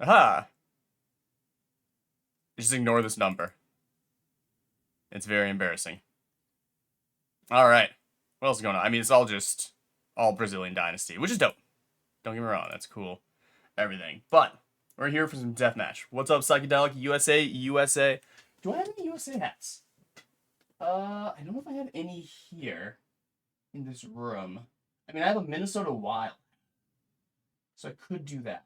Aha! Just ignore this number. It's very embarrassing. Alright. What else is going on? I mean, it's all Brazilian Dynasty, which is dope. Don't get me wrong, that's cool. Everything. But, we're here for some deathmatch. What's up, Psychedelic? USA, USA. Do I have any USA hats? I don't know if I have any here in this room. I mean, I have a Minnesota Wild, so I could do that.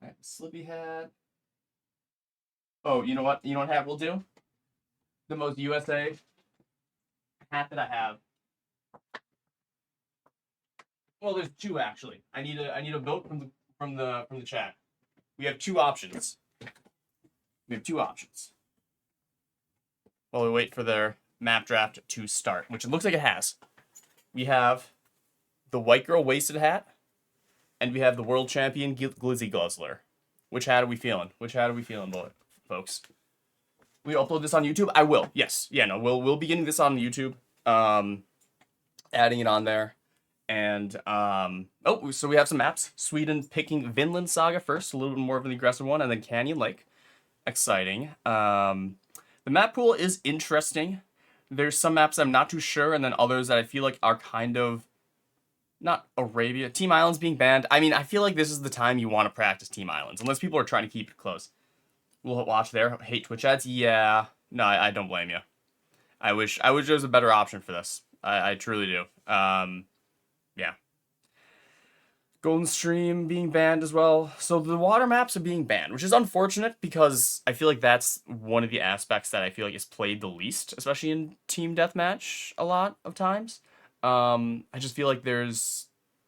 I have a Slippy hat. Oh, you know what? You know what hat we'll do? The most USA hat that I have. Well, there's two actually. I need a vote from the chat. We have two options. We have two options. While we wait for their map draft to start, which it looks like it has. We have the White Girl Wasted hat, and we have the World Champion Glizzy Guzzler. Which hat are we feeling? Which hat are we feeling, folks? We upload this on YouTube? I will. Yes. Yeah, no, we'll be getting this on YouTube. Adding it on there. And oh, so we have some maps. Sweden picking Vinland Saga first, a little bit more of an aggressive one, and then Canyon Lake. Exciting. The map pool is interesting. There's some maps I'm not too sure, and then others that I feel like are kind of not Arabia. Team Islands being banned. I mean, I feel like this is the time you want to practice Team Islands, unless people are trying to keep it close. We'll watch there. Hate Twitch ads? Yeah. No, I don't blame you. I wish there was a better option for this. I truly do. Yeah. Golden Stream being banned as well. So the water maps are being banned, which is unfortunate because I feel like that's one of the aspects that I feel like is played the least, especially in Team Deathmatch a lot of times. I just feel like there's,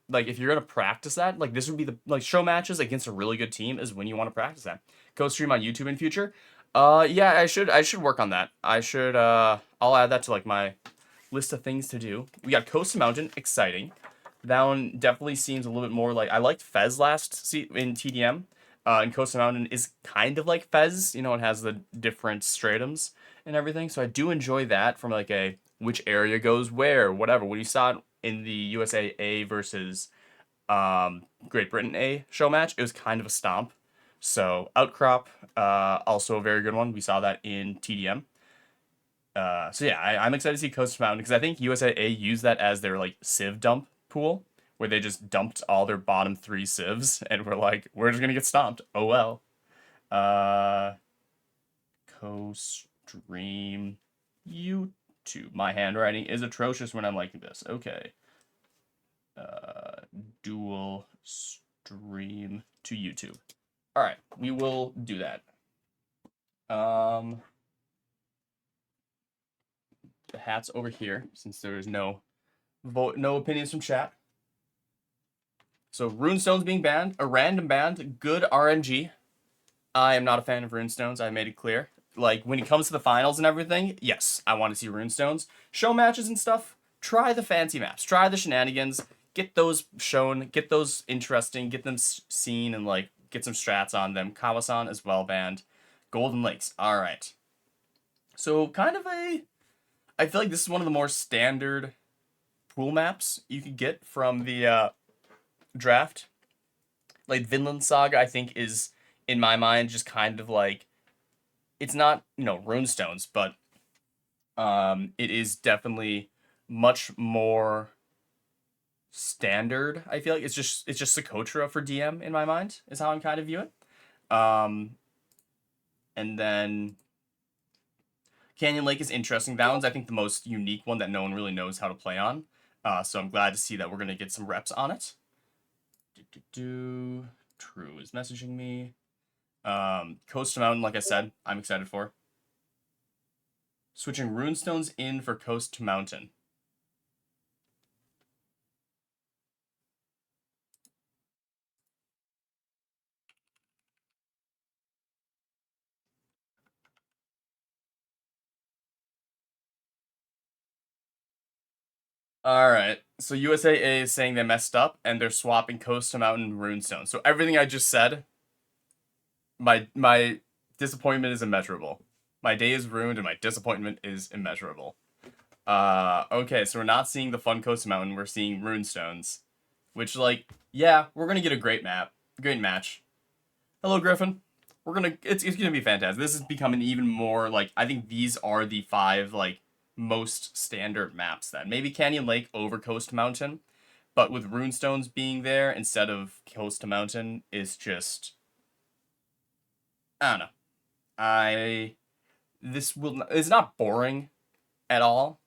like, if you're going to practice that, like, this would be the, like, show matches against a really good team is when you want to practice that. Go stream on YouTube in future. Yeah, I should work on that. I'll add that to, like, my list of things to do. We got Coast Mountain, exciting. That one definitely seems a little bit more like, I liked Fez last in TDM. And Coast Mountain is kind of like Fez, you know, it has the different stratums and everything. So I do enjoy that from like a which area goes where, whatever. When you saw it in the USA A versus Great Britain A show match, it was kind of a stomp. So Outcrop, also a very good one. We saw that in TDM. So yeah, I'm excited to see Coast Mountain because I think USA A used that as their like civ dump pool, where they just dumped all their bottom three civs and were like, we're just gonna get stomped. Oh well. Co-stream YouTube. My handwriting is atrocious when I'm like this. Okay. Dual stream to YouTube. All right, we will do that. The hat's over here since there is no opinions from chat. So Runestones being banned, a random banned, good RNG. I am not a fan of Runestones. I made it clear. Like, when it comes to the finals and everything, yes, I want to see Runestones. Show matches and stuff, try the fancy maps. Try the shenanigans. Get those shown. Get those interesting. Get them seen and, like, get some strats on them. Kawasan as well banned. Golden Lakes. All right. So, kind of I feel like this is one of the more standard pool maps you could get from the draft. Like, Vinland Saga, I think, is, in my mind, just kind of like, it's not, you know, Runestones, but it is definitely much more standard. I feel like it's just Socotra for DM in my mind is how I'm kind of view it. And then Canyon Lake is interesting. That one's, I think, the most unique one that no one really knows how to play on. So I'm glad to see that we're gonna get some reps on it. True is messaging me. Coast Mountain, like I said, I'm excited for. Switching Runestones in for Coast Mountain. Alright, so USAA is saying they messed up, and they're swapping Coast to Mountain and Runestone. So everything I just said, my disappointment is immeasurable. My day is ruined, and my disappointment is immeasurable. Okay, so we're not seeing the fun Coast Mountain, we're seeing Runestones. Which, like, yeah, we're gonna get a great match. Hello, Griffin. It's gonna be fantastic. This is becoming even more like I think these are the 5 like most standard maps then. Maybe Canyon Lake over Coast Mountain, but with runestones being there instead of Coast to Mountain is just I don't know. I this will it's not boring at all,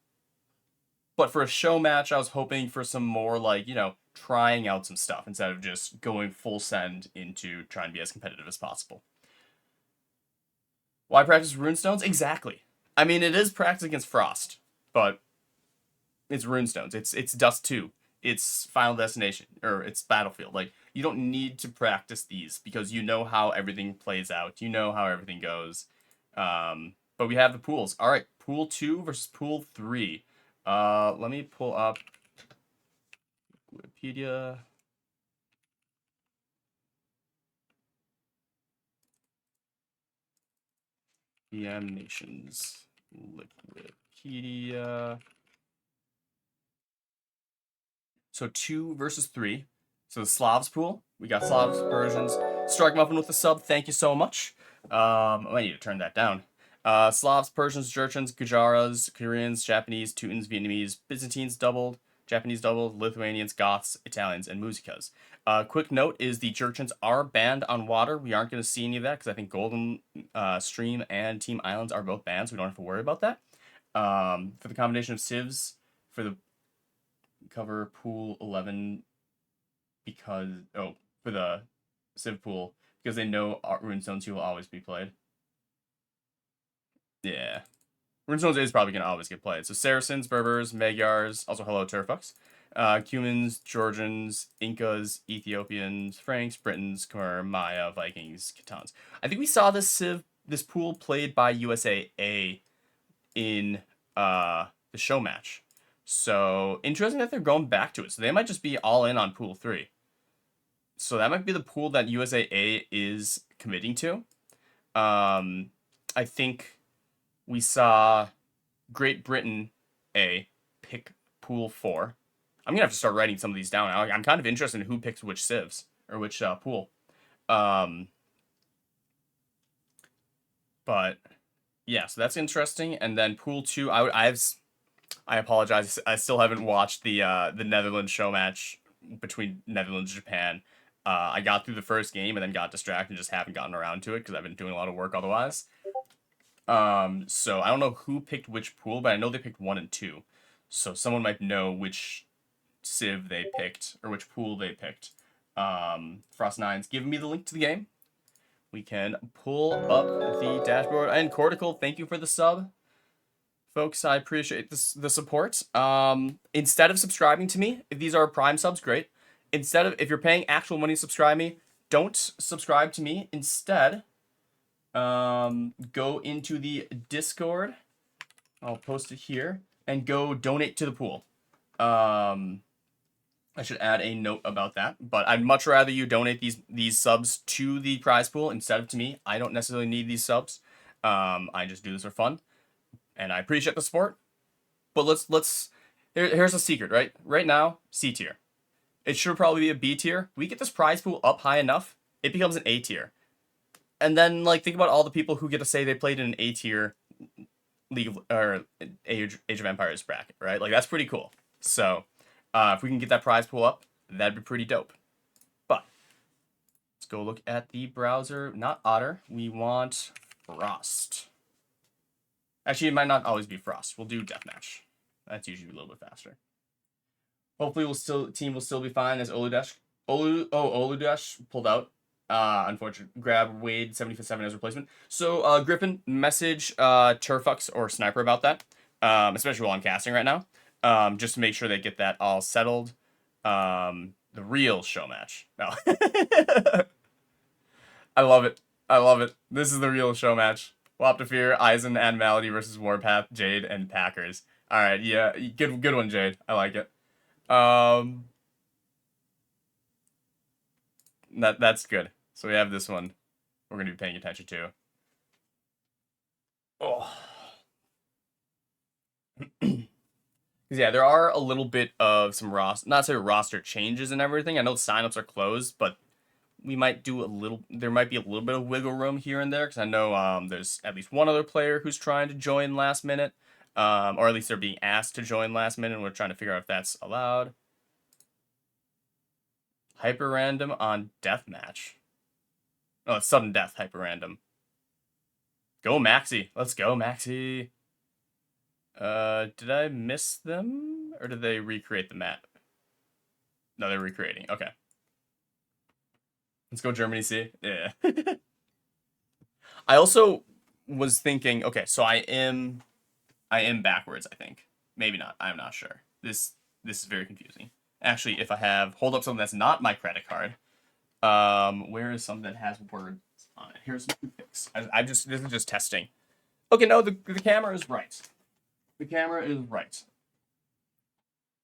but for a show match, I was hoping for some more like trying out some stuff instead of just going full send into trying to be as competitive as possible. Why practice runestones? Exactly. I mean, it is practice against Frost, but it's runestones. It's Dust 2. It's Final Destination or it's Battlefield. Like you don't need to practice these because you know how everything plays out. You know how everything goes. But we have the pools. All right, pool 2 versus pool 3. Let me pull up Wikipedia. EM Nations. Wikipedia. So 2 versus 3. So the Slavs pool. We got Slavs, Persians. Strike Muffin with the sub. Thank you so much. I need to turn that down. Slavs, Persians, Jurchens, Gujaras, Koreans, Japanese, Teutons, Vietnamese, Byzantines doubled, Japanese doubled, Lithuanians, Goths, Italians, and Musikas. Quick note is the Jurchens are banned on water. We aren't going to see any of that because I think Golden Stream and Team Islands are both banned, so we don't have to worry about that. For the combination of civs, for the cover pool 11 because for the civ pool because they know runestones 2 will always be played. Yeah, runestones is probably gonna always get played. So Saracens, Berbers, Magyars, also hello Turfucks, Cumans, Georgians, Incas, Ethiopians, Franks, Britons, Khmer, Maya, Vikings, Khitans. I think we saw this pool played by USAA in the show match. So interesting that they're going back to it. So they might just be all in on pool 3. So that might be the pool that USAA is committing to. I think we saw Great Britain A pick pool 4. I'm gonna have to start writing some of these down. I'm kind of interested in who picks which civs or which pool. But yeah, so that's interesting. And then pool 2, I apologize. I still haven't watched the Netherlands show match between Netherlands and Japan. I got through the first game and then got distracted and just haven't gotten around to it because I've been doing a lot of work otherwise. So I don't know who picked which pool, but I know they picked 1 and 2. So someone might know which civ they picked or which pool they picked. Frost9's giving me the link to the game. We can pull up the dashboard. And Cortical, thank you for the sub. Folks, I appreciate the support. Instead of subscribing to me, if these are Prime subs, great. If you're paying actual money to subscribe me, don't subscribe to me. Instead, go into the Discord. I'll post it here and go donate to the pool. I should add a note about that, but I'd much rather you donate these subs to the prize pool instead of to me. I don't necessarily need these subs. I just do this for fun, and I appreciate the support. But here's a secret, right? Right now, C tier. It should probably be a B tier. We get this prize pool up high enough, it becomes an A tier. And then think about all the people who get to say they played in an A tier Age of Empires bracket, right? That's pretty cool. So if we can get that prize pool up, that'd be pretty dope. But let's go look at the browser. Not Otter. We want Frost. Actually, it might not always be Frost. We'll do Deathmatch. That's usually a little bit faster. Hopefully, team will still be fine as Oludesh pulled out. Unfortunately, grab Wade 77 as replacement. So Griffin, message Turfux or Sniper about that, especially while I'm casting right now, just to make sure they get that all settled. The real show match. No. I love it. I love it. This is the real show match. Waptafir, Eisen, and Malady versus Warpath, Jade, and Packers. All right, yeah, good one, Jade. I like it. That's good. So we have this one. We're gonna be paying attention to. Oh. Yeah, there are a little bit of some not say roster changes and everything. I know signups are closed, but we might do a little. There might be a little bit of wiggle room here and there because I know there's at least one other player who's trying to join last minute, or at least they're being asked to join last minute, and we're trying to figure out if that's allowed. Hyper random on Deathmatch. Oh, it's sudden death. Hyper random. Go Maxi. Let's go Maxi. Did I miss them or did they recreate the map? No, they're recreating. Okay. Let's go Germany C. Yeah. I also was thinking, okay, so I am backwards, I think. Maybe not. I'm not sure. This is very confusing. Actually, if I hold up something that's not my credit card, where is something that has words on it? Here's some fix. This is just testing. Okay, no, the camera is right. The camera is right.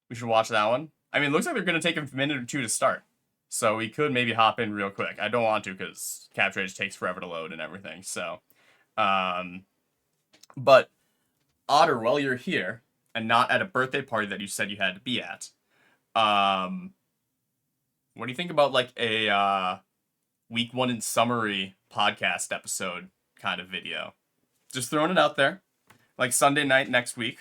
We should watch that one. I mean, it looks like they're going to take a minute or two to start. So we could maybe hop in real quick. I don't want to because Capture Edge takes forever to load and everything. So, but Otter, while you're here and not at a birthday party that you said you had to be at, what do you think about like a week 1 in summary podcast episode kind of video? Just throwing it out there. Like Sunday night next week.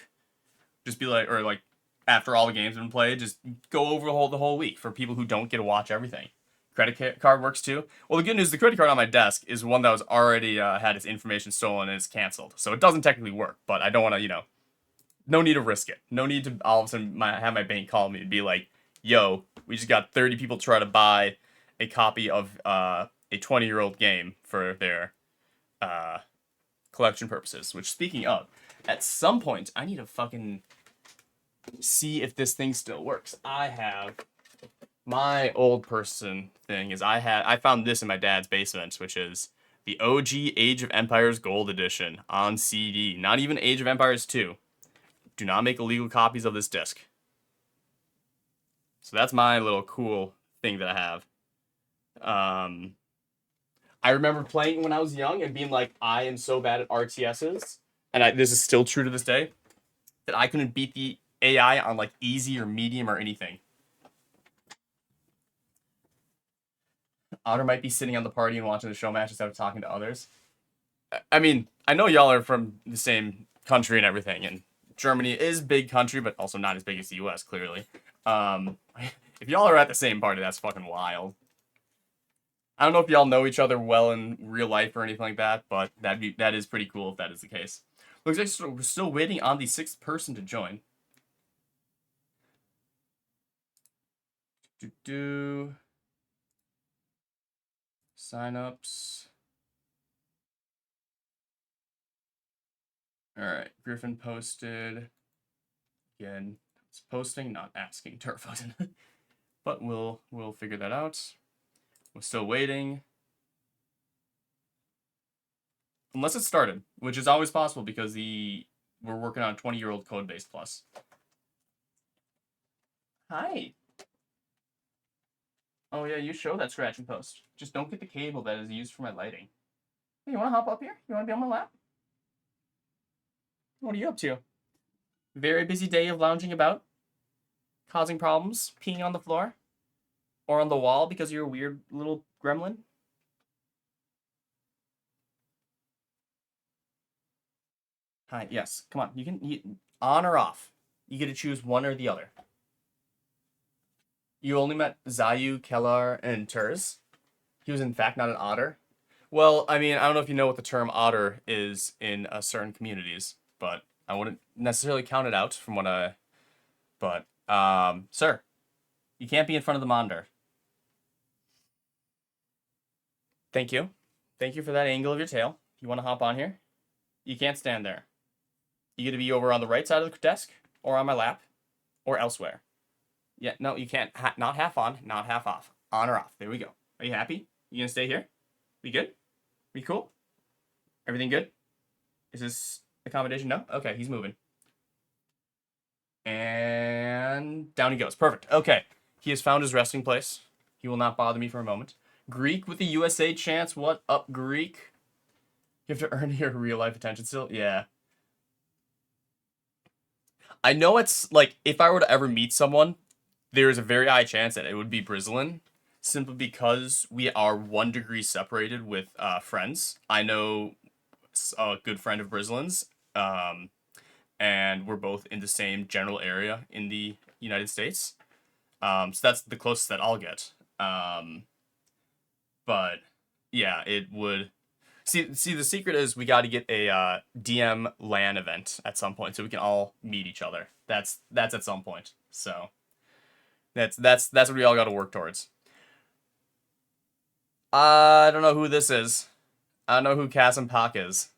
Just be like, or like after all the games have been played, just go over the whole week for people who don't get to watch everything. Credit card works too. Well, the good news, the credit card on my desk is one that was already had its information stolen and it's canceled. So it doesn't technically work, but I don't want to, no need to risk it. No need to all of a sudden have my bank call me and be like, yo, we just got 30 people try to buy a copy of a 20-year-old game for their collection purposes. Which, speaking of, at some point, I need to fucking see if this thing still works. I have my old person thing is I found this in my dad's basement, which is the OG Age of Empires Gold Edition on CD. Not even Age of Empires 2. Do not make illegal copies of this disc. So that's my little cool thing that I have. I remember playing when I was young and being like, I am so bad at RTSs, and this is still true to this day, that I couldn't beat the AI on like easy or medium or anything. Otter might be sitting on the party and watching the show match instead of talking to others. I mean, I know y'all are from the same country and everything, and Germany is a big country, but also not as big as the US, clearly. If y'all are at the same party, that's fucking wild. I don't know if y'all know each other well in real life or anything like that, but that is pretty cool if that is the case. Looks like we're still waiting on the 6th person to join. Sign-ups. Alright, Griffin posted. Again, it's posting, not asking Turfos. But we'll figure that out. We're still waiting. Unless it started, which is always possible because we're working on a 20-year-old code base plus. Hi. Oh yeah, you show that scratch and post. Just don't get the cable that is used for my lighting. Hey, you want to hop up here? You want to be on my lap? What are you up to? Very busy day of lounging about? Causing problems? Peeing on the floor? Or on the wall because you're a weird little gremlin? Hi, yes. Come on. You can on or off. You get to choose one or the other. You only met Zayu, Kelar, and Turs. He was in fact not an otter. Well, I mean, I don't know if you know what the term otter is in certain communities, but I wouldn't necessarily count it out from what I... But, sir, you can't be in front of the monitor. Thank you. Thank you for that angle of your tail. You want to hop on here? You can't stand there. You get to be over on the right side of the desk, or on my lap, or elsewhere. Yeah, no, you can't. Not half on, not half off. On or off. There we go. Are you happy? You gonna stay here? We good? We cool? Everything good? Is this accommodation? No? Okay, he's moving. And down he goes. Perfect. Okay. He has found his resting place. He will not bother me for a moment. Greek with the USA chance. What up, Greek? You have to earn your real life attention still? Yeah. I know it's like, if I were to ever meet someone, there is a very high chance that it would be Brizzlin. simply because we are 1 degree separated with friends. I know a good friend of Brislin's, and we're both in the same general area in the United States. So that's the closest that I'll get. But yeah, it would. See, the secret is we got to get a DM LAN event at some point, so we can all meet each other. That's at some point. So that's what we all got to work towards. I don't know who this is. I don't know who Kasim Pak is.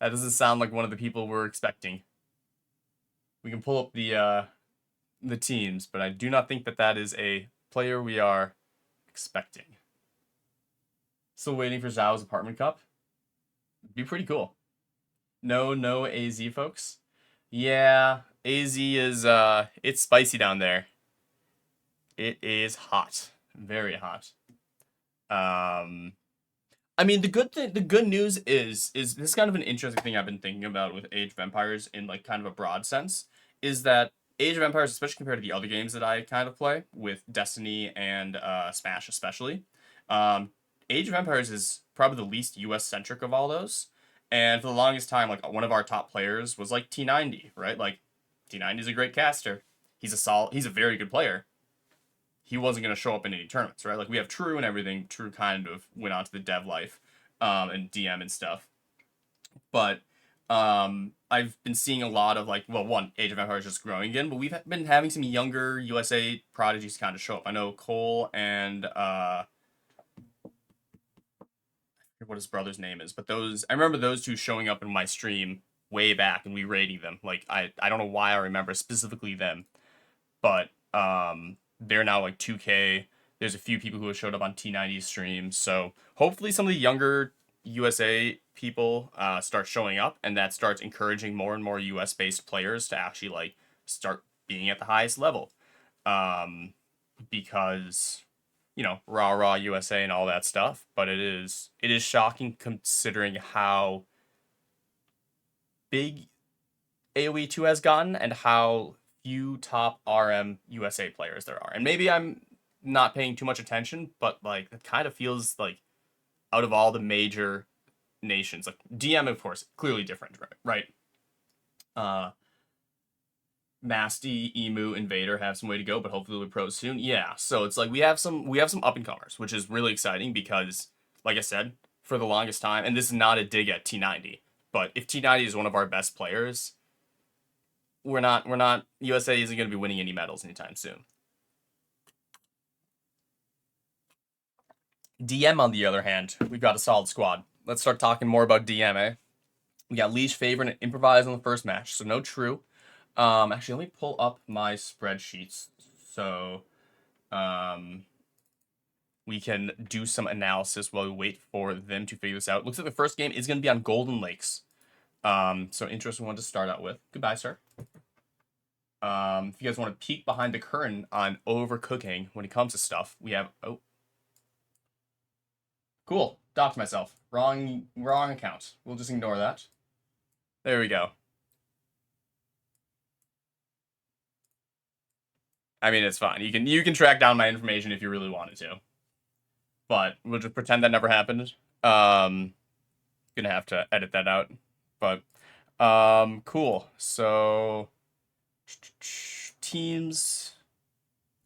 That doesn't sound like one of the people we're expecting. We can pull up the teams, but I do not think that that is a player we are expecting. Still waiting for Zhao's apartment cup. It'd be pretty cool. No AZ folks. Yeah, AZ is it's spicy down there. It is hot. Very hot. I mean, the good news is this is kind of an interesting thing I've been thinking about with Age of Empires in like kind of a broad sense, is that Age of Empires, especially compared to the other games that I kind of play with Destiny and Smash especially, Age of Empires is probably the least US centric of all those. And for the longest time, like one of our top players was like T90, right? Like T90 is a great caster. He's a very good player. He wasn't going to show up in any tournaments, right? Like we have True and everything. True kind of went on to the dev life, and DM and stuff. But I've been seeing a lot of like, well, one, Age of Empires just growing again, but we've been having some younger USA prodigies kind of show up. I know Cole and what his brother's name is, but I remember those two showing up in my stream way back and we rating them. Like I don't know why I remember specifically them, but they're now like 2K. There's a few people who have showed up on T90's stream, so hopefully some of the younger USA people start showing up, and that starts encouraging more and more US based players to actually like start being at the highest level, because rah USA and all that stuff. But it is shocking considering how big AoE 2 has gotten and how few top RM USA players there are. And maybe I'm not paying too much attention, but like it kind of feels like out of all the major nations, like DM of course clearly different, right? Masty, Emu, Invader have some way to go, but hopefully they'll be pros soon. Yeah, so it's like we have some up and comers, which is really exciting because, like I said, for the longest time, and this is not a dig at T90, but if T90 is one of our best players, we're not USA isn't going to be winning any medals anytime soon. DM on the other hand, we've got a solid squad. Let's start talking more about DM, eh? We got Leash, Favorite, and Improvise on the first match, so no True. Actually, let me pull up my spreadsheets so we can do some analysis while we wait for them to figure this out. Looks like the first game is going to be on Golden Lakes. So interesting one to start out with. Goodbye, sir. If you guys want to peek behind the curtain on overcooking when it comes to stuff, we have cool. Docked myself. Wrong account. We'll just ignore that. There we go. I mean, it's fine. You can track down my information if you really wanted to. But we'll just pretend that never happened. Gonna have to edit that out. But cool. So teams,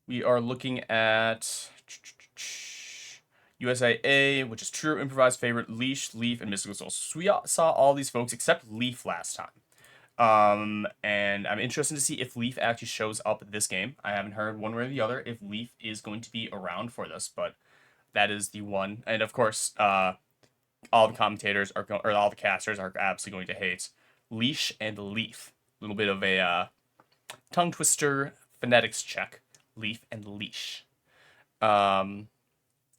we are looking at USAA, which is True, Improvise, Favorite, Leash, Leaf, and mYsTikaL Soul. So we saw all these folks except Leaf last time. And I'm interested to see if Leaf actually shows up this game. I haven't heard one way or the other if Leaf is going to be around for this, but that is the one. And of course, all the commentators or all the casters are absolutely going to hate Leash and Leaf. A little bit of a tongue twister phonetics check. Leaf and Leash.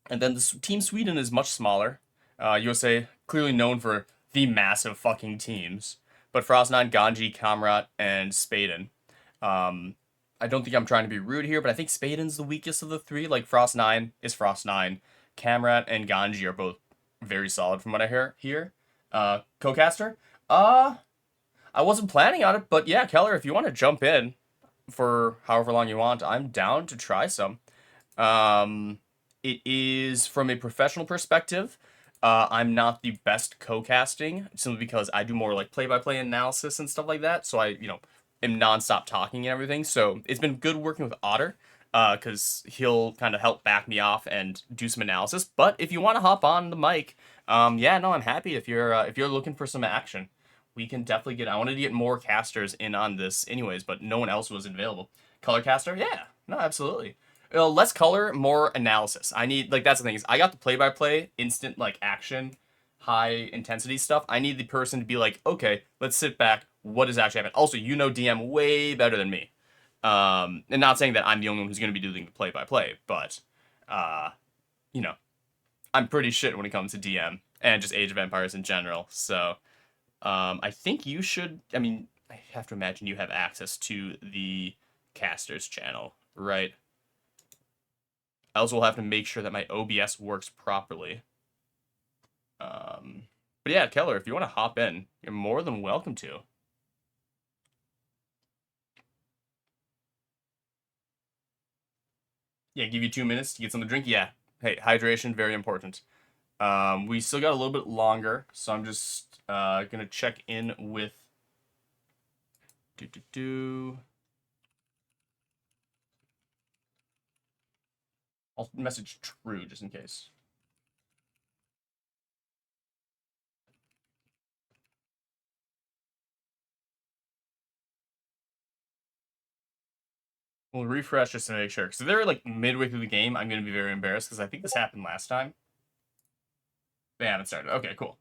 And then the Team Sweden is much smaller. USA clearly known for the massive fucking teams. But Frost9, Ganji, Kamrat, and Spaden. I don't think I'm trying to be rude here, but I think Spaden's the weakest of the three. Like Frost9 is Frost9. Kamrat and Ganji are both very solid from what I hear here. Co-caster? I wasn't planning on it, but yeah, Kelar, if you want to jump in for however long you want, I'm down to try some. It is from a professional perspective. I'm not the best co-casting simply because I do more like play-by-play analysis and stuff like that. So I, am nonstop talking and everything. So it's been good working with Otter, because he'll kind of help back me off and do some analysis. But if you want to hop on the mic, yeah, no, I'm happy if you're looking for some action. We can definitely get. I wanted to get more casters in on this, anyways, but no one else was available. Color caster, yeah, no, absolutely. Less color, more analysis. I need that's the thing is I got the play-by-play, instant action, high intensity stuff. I need the person to be like, okay, let's sit back. What is actually happening? Also, DM way better than me. And not saying that I'm the only one who's going to be doing the play-by-play, but uh, you know, I'm pretty shit when it comes to DM and just Age of Empires in general. So I think you should. I mean, I have to imagine you have access to the casters channel, right? Else we'll have to make sure that my OBS works properly. But yeah, Keller, if you want to hop in, you're more than welcome to. Yeah, give you 2 minutes to get something to drink. Yeah. Hey, hydration, very important. We still got a little bit longer, so I'm just gonna check in with I'll message True just in case. We'll refresh just to make sure. So they're midway through the game. I'm gonna be very embarrassed because I think this happened last time. They haven't started. Okay, cool.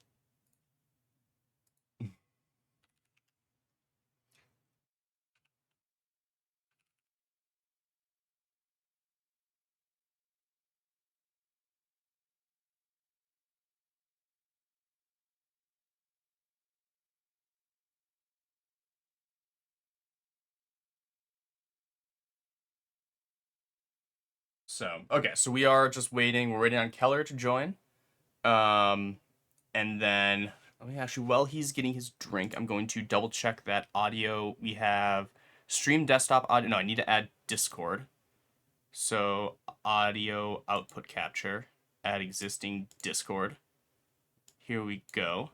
So okay, so we are just waiting. We're waiting on Keller to join. And then while he's getting his drink, I'm going to double check that audio. We have stream desktop audio. No, I need to add Discord. So audio output capture, add existing Discord. Here we go.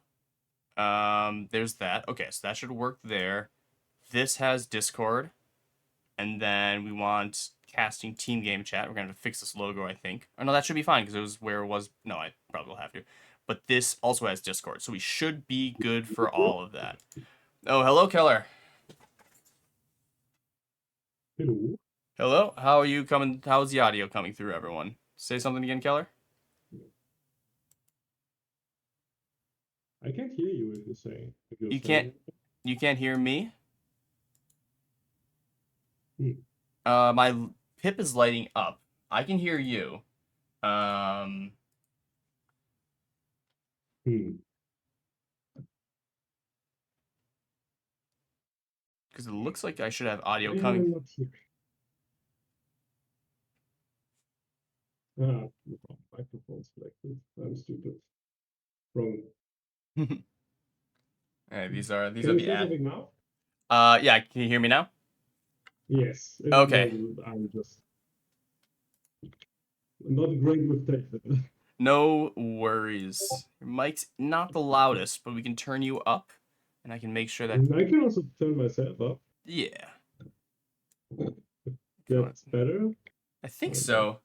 There's that. Okay, so that should work there. This has Discord. And then we want casting team game chat. We're going to fix this logo, I think. Oh, no, that should be fine because it was where it was. No, I probably will have to. But this also has Discord, so we should be good for all of that. Oh, hello, Keller. Hello. Hello. How are you coming? How's the audio coming through, everyone? Say something again, Keller. I can't hear you if you're saying. You can't hear me? Hmm. My pip is lighting up. I can hear you. Because it looks like I should have audio coming. I'm not here. Microphone selected. I'm stupid. Wrong. Hey, these are Can you the say ads. something now? Yeah. Can you hear me now? Yes. Okay. No, I'm just not great with tech. No worries. Your mic's not the loudest, but we can turn you up, and I can make sure that. And I can also turn myself up. Yeah. That's better. I think so.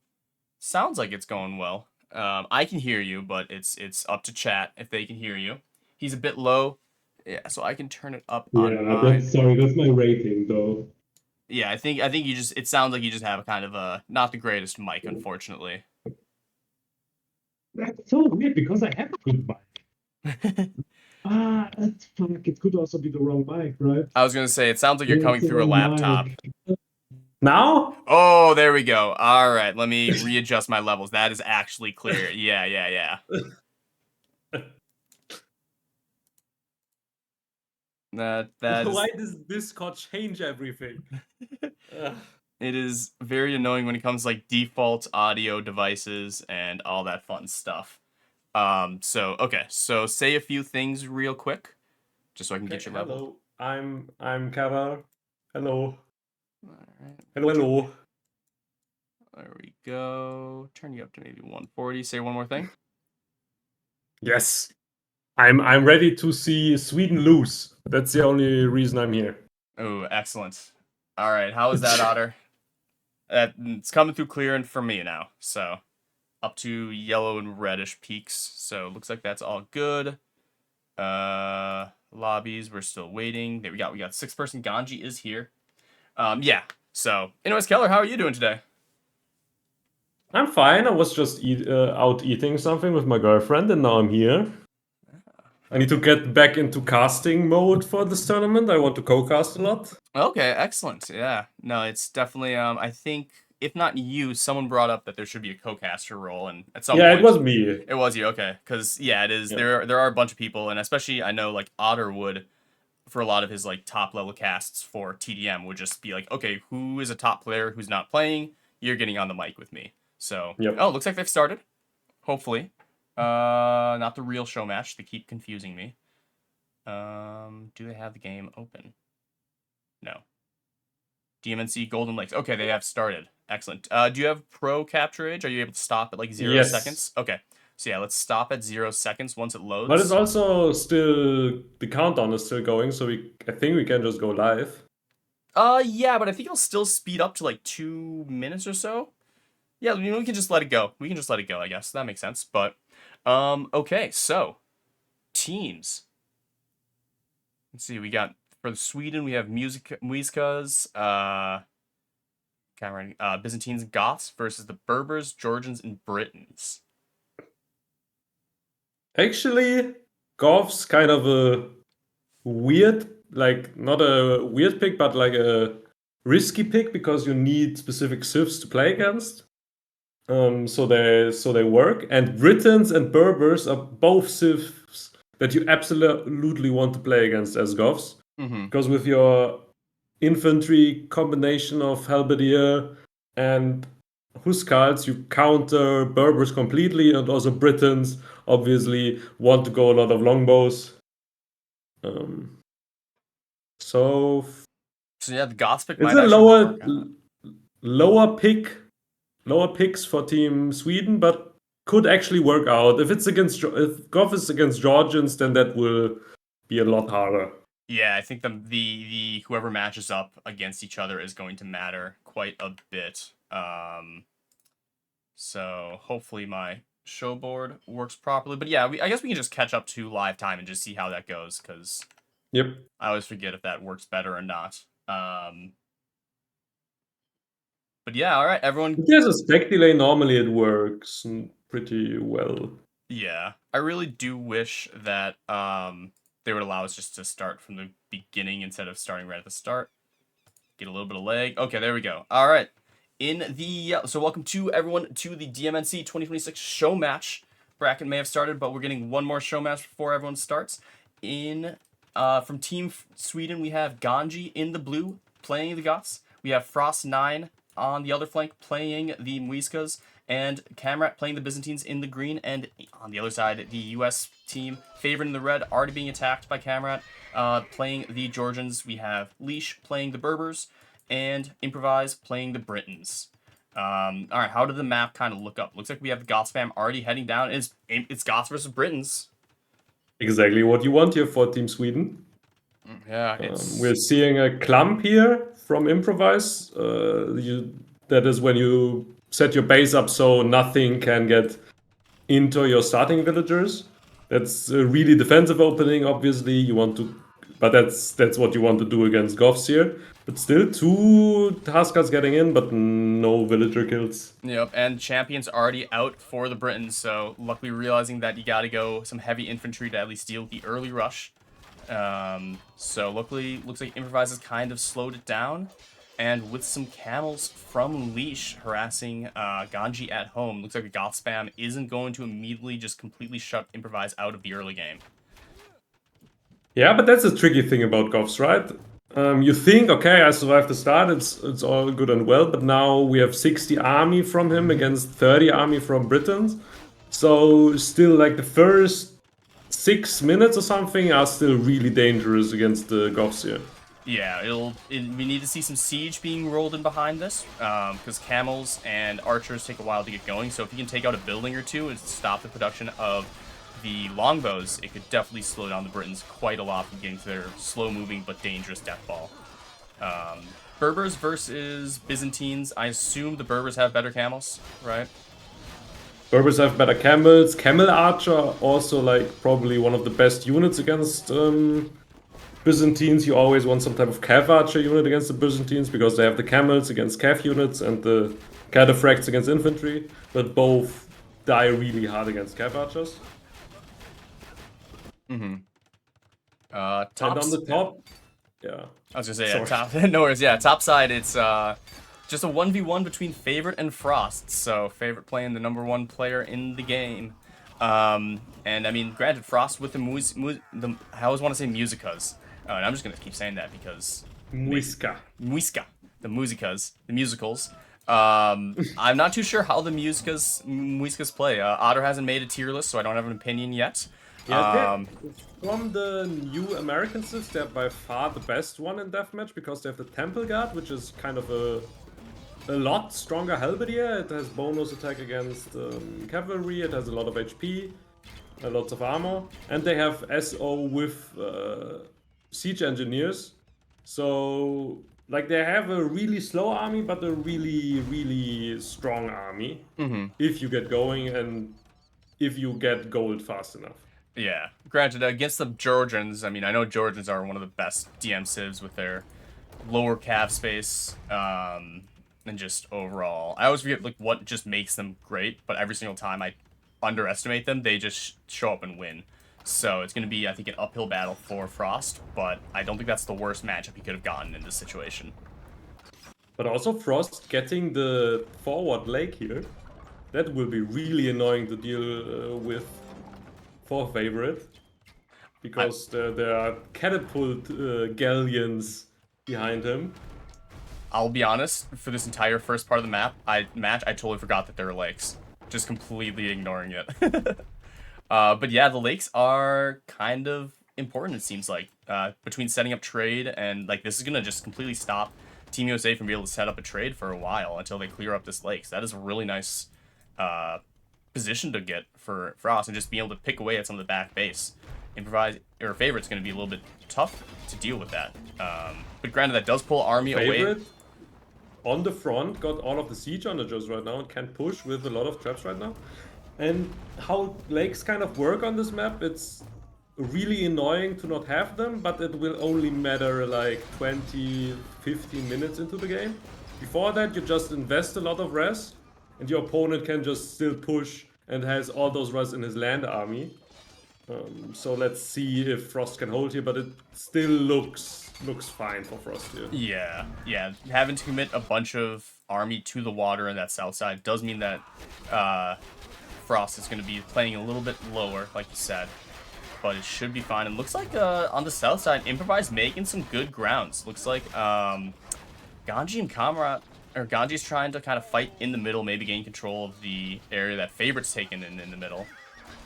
Sounds like it's going well. I can hear you, but it's up to chat if they can hear you. He's a bit low. Yeah, so I can turn it up on mine. That's my rating though. Yeah, I think you just. It sounds like you just have a kind of a not the greatest mic, unfortunately. That's so weird because I have a good mic. That's fuck. It could also be the wrong mic, right? I was gonna say it sounds like you're coming through a laptop. Now? Oh, there we go. All right, let me readjust my levels. That is actually clear. Yeah. That Why does Discord change everything? It is very annoying when it comes to default audio devices and all that fun stuff. So okay, so say a few things real quick, just so I can get your level. Hello, I'm Kelar. Hello. All right. Hello. There we go. Turn you up to maybe 140. Say one more thing. Yes. I'm ready to see Sweden lose. That's the only reason I'm here. Oh, excellent. All right, how is that, Otter? It's coming through clear and for me now. So up to yellow and reddish peaks. So looks like that's all good. Lobbies, we're still waiting. There we got 6-person. Ganji is here. Yeah. So, anyways, Keller, how are you doing today? I'm fine. I was just out eating something with my girlfriend, and now I'm here. I need to get back into casting mode for this tournament. I want to co-cast a lot. Okay, excellent. Yeah. No, it's definitely I think if not you, someone brought up that there should be a co-caster role, and at some Yeah, point it was me. it was you. Okay, because yeah, it is. Yeah. There are a bunch of people, and especially I know like Otter would, for a lot of his like top level casts for TDM, would just be like, okay, who is a top player who's not playing? You're getting on the mic with me. So Yep. oh, looks like they've started. Hopefully, not the real show match. They keep confusing me. Do they have the game open? No. DMNC Golden Lakes. Okay, they have started. Excellent. Do you have pro capture age? Are you able to stop at like 0 Yes. seconds? Okay. So yeah, let's stop at 0 seconds once it loads. But it's also still, the countdown is still going, so I think we can just go live. Yeah, but I think it'll still speed up to like 2 minutes or so. Yeah, we can just let it go. We can just let it go, I guess. That makes sense. But, okay, so, teams. Let's see, we got, for Sweden, we have mYsTikaL's, Byzantines, Goths versus the Berbers, Georgians, and Britons. Actually, Goff's kind of a weird, like, not a weird pick, but like a risky pick because you need specific civs to play against. So they work. And Britons and Berbers are both civs that you absolutely want to play against as Goths. Mm-hmm. Because with your infantry combination of Halberdier and Huskarls, you counter Berbers completely, and also Britons obviously want to go a lot of longbows. So yeah, the Goths pick it's might a actually work out. lower picks for Team Sweden, but could actually work out. If Goff is against Georgians, then that will be a lot harder. Yeah, I think the whoever matches up against each other is going to matter quite a bit. So hopefully my show board works properly. But yeah, I guess we can just catch up to live time and just see how that goes, because Yep. I always forget if that works better or not. But yeah, all right, everyone. If there's a spec delay, normally it works pretty well. Yeah, I really do wish that they would allow us just to start from the beginning instead of starting right at the start. Get a little bit of lag. Okay, there we go. All right. So welcome to everyone to the DMNC 2026 show match. Bracket may have started, but we're getting one more show match before everyone starts. From Team Sweden, we have Ganji in the blue playing the Goths. We have Frost9 on the other flank playing the mYsTikaLs, and Kamrat playing the Byzantines in the green. And on the other side, the US team, favored in the red, already being attacked by Kamrat. Playing the Georgians, we have Leash playing the Berbers, and Improvise playing the Britons. All right, how did the map kind of look up? Looks like we have the Goth spam already heading down. It's Goths versus Britons. Exactly what you want here for Team Sweden. Yeah, we're seeing a clump here from Improvise. That is when you set your base up so nothing can get into your starting villagers. That's a really defensive opening, obviously. But that's what you want to do against Goths here. But still, 2 Huskars getting in, but no villager kills. Yep, and Champion's already out for the Britons, so luckily realizing that you gotta go some heavy infantry to at least deal with the early rush. So luckily, looks like Improvise has kind of slowed it down. And with some camels from Leash harassing Ganji at home, looks like a Goth spam isn't going to immediately just completely shut Improvise out of the early game. Yeah, but that's a tricky thing about Goths, right? You think, okay, I survived the start, it's all good and well, but now we have 60 army from him against 30 army from Britons. So still, like, the first 6 minutes or something are still really dangerous against the Goths here. Yeah, we need to see some siege being rolled in behind this, because camels and archers take a while to get going. So if you can take out a building or two and stop the production of the longbows, it could definitely slow down the Britons quite a lot from getting to their slow-moving but dangerous death ball. Berbers versus Byzantines. I assume the Berbers have better camels, right? Berbers have better camels. Camel Archer also like probably one of the best units against Byzantines. You always want some type of Cav Archer unit against the Byzantines because they have the camels against Cav units and the Cataphracts against infantry, but both die really hard against Cav Archers. Mm-hmm. And on the top, yeah. I was gonna say, Sorry. yeah, top. No worries. Yeah, top side. It's just a 1v1 between Favorite and Frost. So Favorite playing the #1 player in the game. And I mean, granted, Frost with I always want to say musicas. And I'm just gonna keep saying that because mYsTikaL. mYsTikaL, the musicas, the musicals. I'm not too sure how the mYsTikaLs play. Otter hasn't made a tier list, so I don't have an opinion yet. Yeah, from the new American sets, they're by far the best one in Deathmatch because they have the Temple Guard, which is kind of a lot stronger halberdier. It has bonus attack against cavalry, it has a lot of HP, lots of armor, and they have SO with siege engineers. So, like, they have a really slow army, but a really, really strong army if you get going and if you get gold fast enough. Yeah, granted, against the Georgians, I mean, I know Georgians are one of the best DM civs with their lower cav space, and just overall. I always forget like what just makes them great, but every single time I underestimate them, they just show up and win. So it's going to be, I think, an uphill battle for Frost, but I don't think that's the worst matchup he could have gotten in this situation. But also Frost getting the forward lake here, that will be really annoying to deal with for Favorite. Because there are catapult galleons behind him. I'll be honest, for this entire first part of the match, I totally forgot that there were lakes. Just completely ignoring it. But yeah, the lakes are kind of important, it seems like. Between setting up trade and, like, this is going to just completely stop Team USA from being able to set up a trade for a while until they clear up this lakes. That is a really nice position to get for Frost and just being able to pick away at some of the back base. Improvise or Favorite's going to be a little bit tough to deal with that. But granted, that does pull army Favorite away. On the front got all of the siege onagers right now and can push with a lot of traps right now. And how lakes kind of work on this map, it's really annoying to not have them, but it will only matter like 20, 15 minutes into the game. Before that, you just invest a lot of res, and your opponent can just still push and has all those res in his land army. So let's see if Frost can hold here, but it still looks fine for Frost here. Yeah. Having to commit a bunch of army to the water on that south side does mean that Frost is going to be playing a little bit lower, like you said. But it should be fine. And looks like on the south side, Improvise making some good grounds. Looks like Ganji and kamrat, or Ganji's trying to kind of fight in the middle, maybe gain control of the area that Favorite's taken in the middle.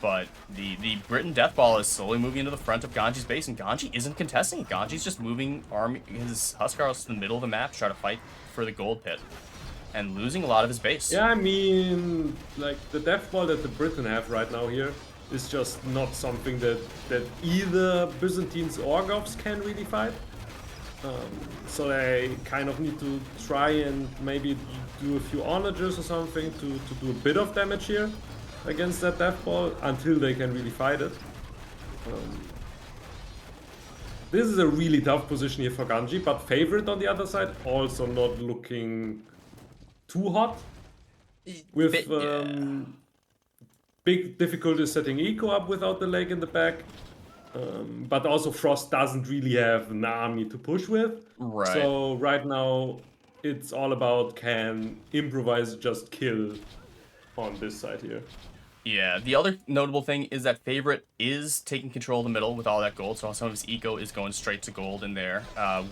But the Briton Death Ball is slowly moving into the front of Ganji's base, and Ganji isn't contesting. Ganji's just moving his Huskarls to the middle of the map to try to fight for the gold pit, and losing a lot of his base. Yeah, I mean, like, the Death Ball that the Britain have right now here is just not something that either Byzantines or Goths can really fight. So they kind of need to try and maybe do a few onagers or something to do a bit of damage here against that Death Ball until they can really fight it. This is a really tough position here for Ganji, but Favorite on the other side also not looking too hot. With big difficulties setting eco up without the lake in the back. But also Frost doesn't really have an army to push with. Right. So right now it's all about can Improvise just kill on this side here. Yeah, the other notable thing is that Favorite is taking control of the middle with all that gold, so some of his eco is going straight to gold in there.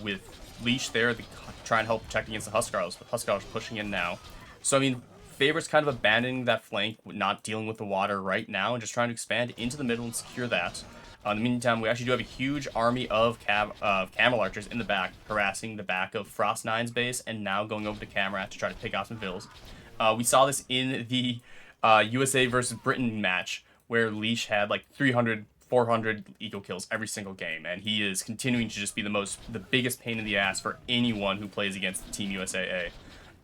With Leash there, to try and help protect against the Huskarls, but Huskarls pushing in now. So, I mean, Favorite's kind of abandoning that flank, not dealing with the water right now, and just trying to expand into the middle and secure that. In the meantime, we actually do have a huge army of Camel Archers in the back, harassing the back of Frost 9's base, and now going over to Kamrat to try to pick off some vills. We saw this in the USA versus Britain match, where Leash had like 300, 400 eco kills every single game, and he is continuing to just be the biggest pain in the ass for anyone who plays against Team USAA.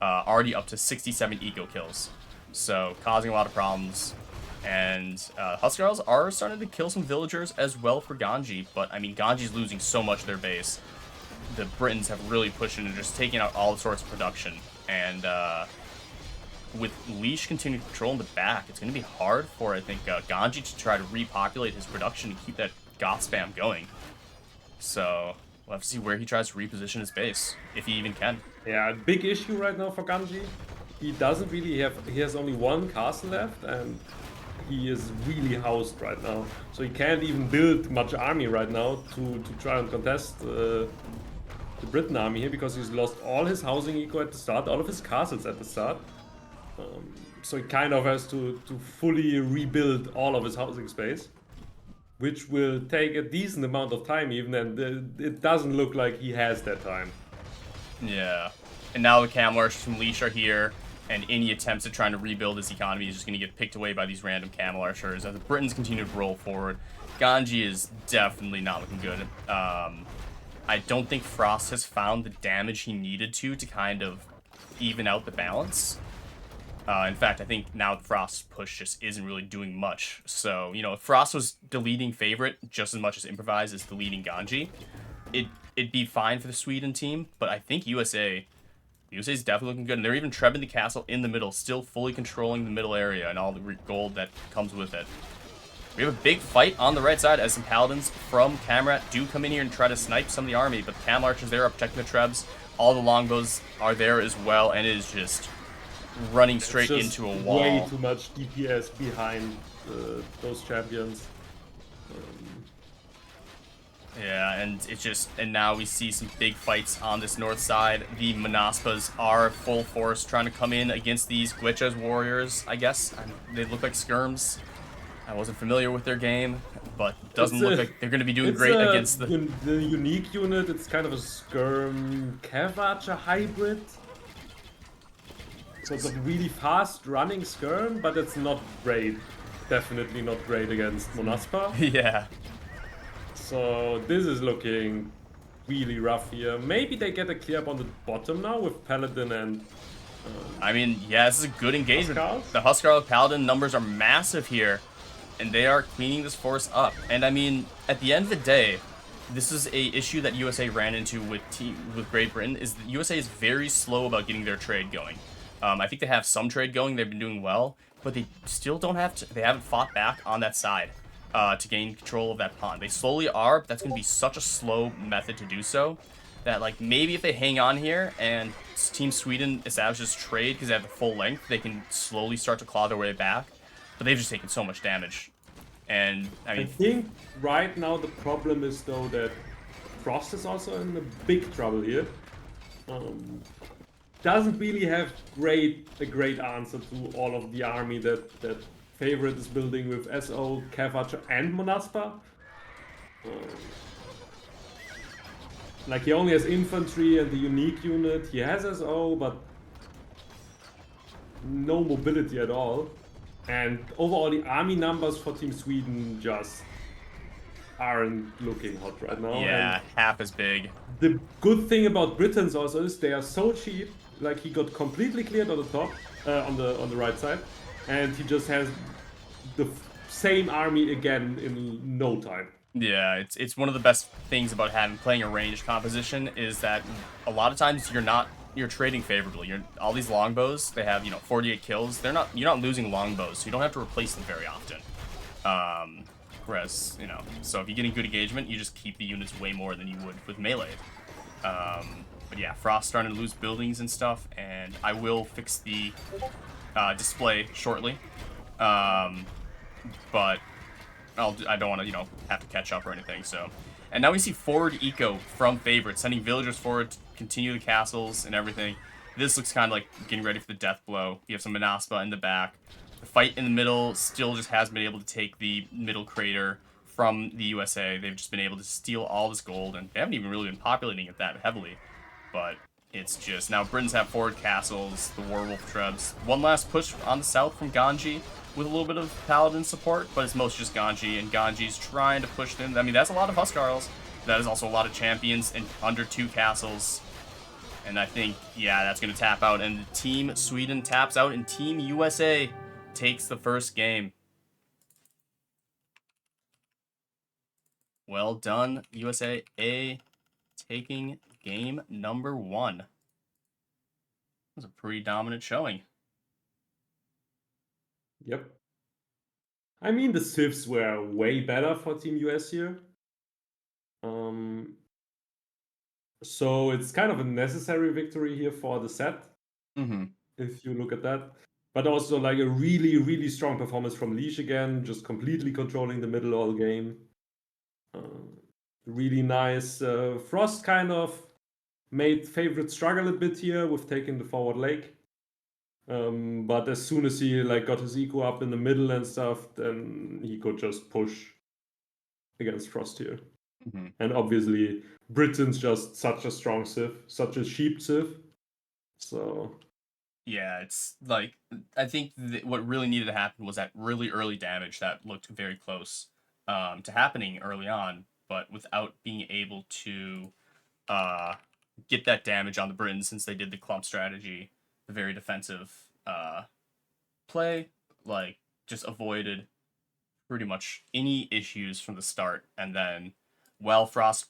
Already up to 67 eco kills, so causing a lot of problems. And Huskarls are starting to kill some villagers as well for Ganji, but I mean, Ganji's losing so much of their base. The Britons have really pushed into just taking out all sorts of production, and with Leash continuing to control in the back, it's going to be hard for, I think, Ganji to try to repopulate his production and keep that goth spam going. So we'll have to see where he tries to reposition his base, if he even can. Yeah, big issue right now for Ganji. He doesn't really have, he has only one castle left, and he is really housed right now. So he can't even build much army right now to try and contest the Britain army here, because he's lost all his housing eco at the start, all of his castles at the start. So he kind of has to fully rebuild all of his housing space, which will take a decent amount of time even, and it doesn't look like he has that time. Yeah. And now the Camel Archers from Leash are here, and any attempts at trying to rebuild his economy is just going to get picked away by these random Camel Archers as the Britons continue to roll forward. Ganji is definitely not looking good. I don't think Frost has found the damage he needed to kind of even out the balance. In fact, I think now Frost's push just isn't really doing much. So, you know, if Frost was the leading favorite just as much as Improvise is the leading Ganji, it'd be fine for the Sweden team. But I think USA is definitely looking good. And they're even trebbing the castle in the middle, still fully controlling the middle area and all the gold that comes with it. We have a big fight on the right side as some Paladins from Kamrat do come in here and try to snipe some of the army. But the Camel Archers there are protecting the Trebs. All the longbows are there as well, and it is just running straight into a wall. Way too much DPS behind those champions. Yeah, and it's just, and now we see some big fights on this north side. The mYsTikaLs are full force trying to come in against these Glitch's warriors, I guess. They look like skirms. I wasn't familiar with their game, but it doesn't look like they're going to be doing great against the unique unit. It's kind of a skirm Kavacha hybrid. So it's a really fast running skirm, but it's not great. Definitely not great against mYsTikaL. Yeah. So this is looking really rough here. Maybe they get a clear up on the bottom now with Paladin and... I mean, yeah, this is a good engagement. Huskarls? The Huskarl Paladin numbers are massive here, and they are cleaning this force up. And I mean, at the end of the day, this is a issue that USA ran into with Great Britain, is that USA is very slow about getting their trade going. I think they have some trade going, they've been doing well, but they still don't have to, they haven't fought back on that side to gain control of that pond. They slowly are, but that's going to be such a slow method to do so, that like maybe if they hang on here and Team Sweden establishes trade because they have the full length, they can slowly start to claw their way back, but they've just taken so much damage. And I mean, I think right now the problem is though that Frost is also in a big trouble here. Doesn't really have a great answer to all of the army that Favorite is building with SO, Kavacha, and mYsTikaL. Like he only has infantry and the unique unit. He has SO, but no mobility at all. And overall, the army numbers for Team Sweden just aren't looking hot right now. yeah, And half as big. the good thing about Britons also is they are so cheap. Like he got completely cleared on the top, on the right side, and he just has the same army again in no time. Yeah, it's one of the best things about playing a ranged composition is that a lot of times you're trading favorably. All these longbows, they have 48 kills. You're not losing longbows, so you don't have to replace them very often. Whereas so if you're getting good engagement, you just keep the units way more than you would with melee. But yeah, Frost's starting to lose buildings and stuff, and I will fix the display shortly. But I don't want to, have to catch up or anything, so. And now we see forward eco from Favorite, sending villagers forward to continue the castles and everything. This looks kind of like getting ready for the death blow. You have some mYsTikaL in the back. The fight in the middle still just hasn't been able to take the middle crater from the USA. They've just been able to steal all this gold, and they haven't even really been populating it that heavily. But it's just now Britons have forward castles, the Warwolf Trebs. One last push on the south from Ganji with a little bit of Paladin support, but it's mostly just Ganji, and Ganji's trying to push them. I mean, that's a lot of Huskarls. That is also a lot of champions and under 2 castles. And I think, yeah, that's going to tap out. And Team Sweden taps out, and Team USA takes the first game. Well done, USA taking game number 1. That was a pretty dominant showing. Yep. I mean, the civs were way better for Team US here. So it's kind of a necessary victory here for the set, if you look at that. But also like a really, really strong performance from Leash again, just completely controlling the middle all game. Really nice. Frost kind of made favorite struggle a bit here with taking the forward lake. But as soon as he like got his eco up in the middle and stuff, then he could just push against Frost here. And obviously, Britain's just such a strong civ, such a cheap civ. So yeah, it's like I think what really needed to happen was that really early damage that looked very close to happening early on, but without being able to get that damage on the Britons since they did the clump strategy, the very defensive play, like just avoided pretty much any issues from the start. And then, while Frost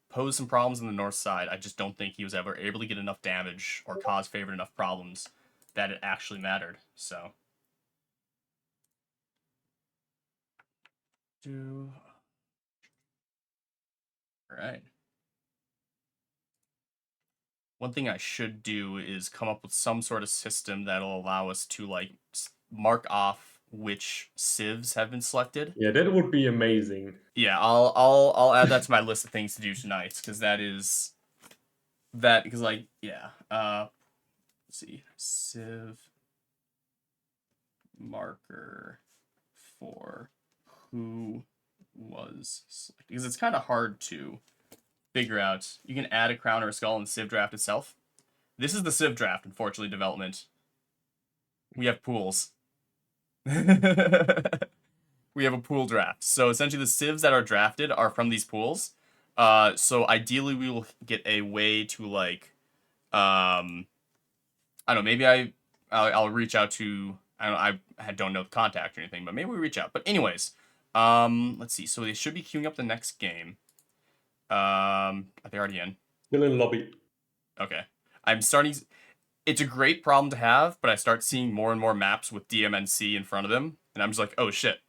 posed some problems on the north side, I just don't think he was ever able to get enough damage or cause favorite enough problems that it actually mattered. So. Alright. One thing I should do is come up with some sort of system that'll allow us to like mark off which civs have been selected. yeah, that would be amazing. Yeah, I'll add that to my list of things to do tonight, because like, yeah. Let's see. Civ marker for who was selected. Because it's kind of hard to figure out. You can add a crown or a skull in the Civ draft itself. This is the Civ draft, unfortunately, development. We have pools. We have a pool draft. So essentially the civs that are drafted are from these pools. So ideally we will get a way to like, I don't know, maybe I'll reach out to, I don't know the contact or anything, but maybe we reach out. But anyways, let's see. So they should be queuing up the next game. Are they already in? Still in lobby. Okay. I'm starting. It's a great problem to have, but I start seeing more and more maps with DMNC in front of them, and I'm just like, oh shit.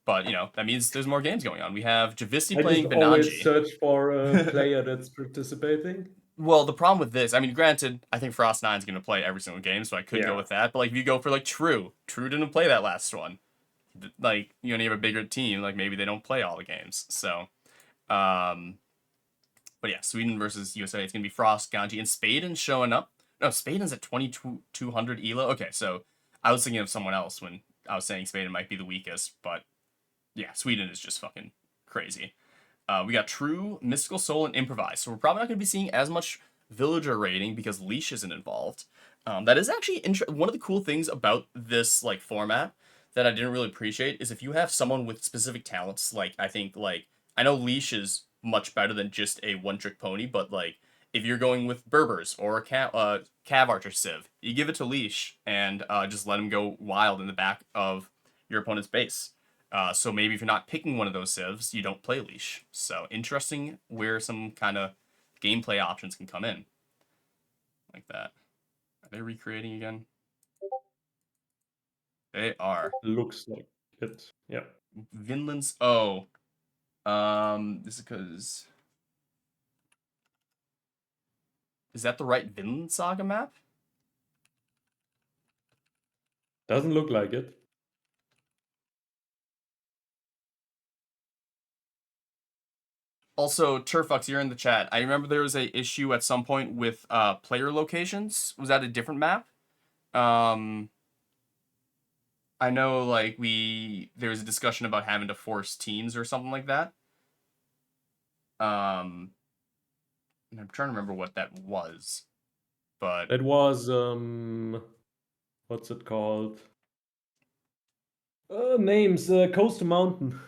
But, you know, that means there's more games going on. We have Javisti playing I just always Bananji. search for a player that's participating. Well, the problem with this, I mean, granted, I think Frost 9 is going to play every single game, so I could go Yeah. with that. But, like, if you go for, like, True didn't play that last one. Like, you only have a bigger team, like, maybe they don't play all the games. So, but yeah, Sweden versus USA. It's going to be Frost, Ganji, and Spaden showing up. No, Spaden's at 2200 ELO. Okay, so I was thinking of someone else when I was saying Spaden might be the weakest, but yeah, Sweden is just fucking crazy. We got True, mYsTikaL Soul, and Improvise. So we're probably not going to be seeing as much villager raiding because Leash isn't involved. That is actually one of the cool things about this like format that I didn't really appreciate is if you have someone with specific talents. Like I think like I know Leash is much better than just a one-trick pony, but like if you're going with Berbers or a Cav Archer Civ, you give it to Leash and just let him go wild in the back of your opponent's base. So maybe if you're not picking one of those civs, you don't play Leash. So interesting where some kind of gameplay options can come in. Like that. Are they recreating again? They are. Looks like it. Yeah. Vinland's... this is because... Is that the right Vinland Saga map? Doesn't look like it. Also, Turfux, you're in the chat. I remember there was a issue at some point with player locations. Was that a different map? I I know, like, there was a discussion about having to force teams or something like that. And I'm trying to remember what that was, but It was what's it called? Names Coastal Mountain,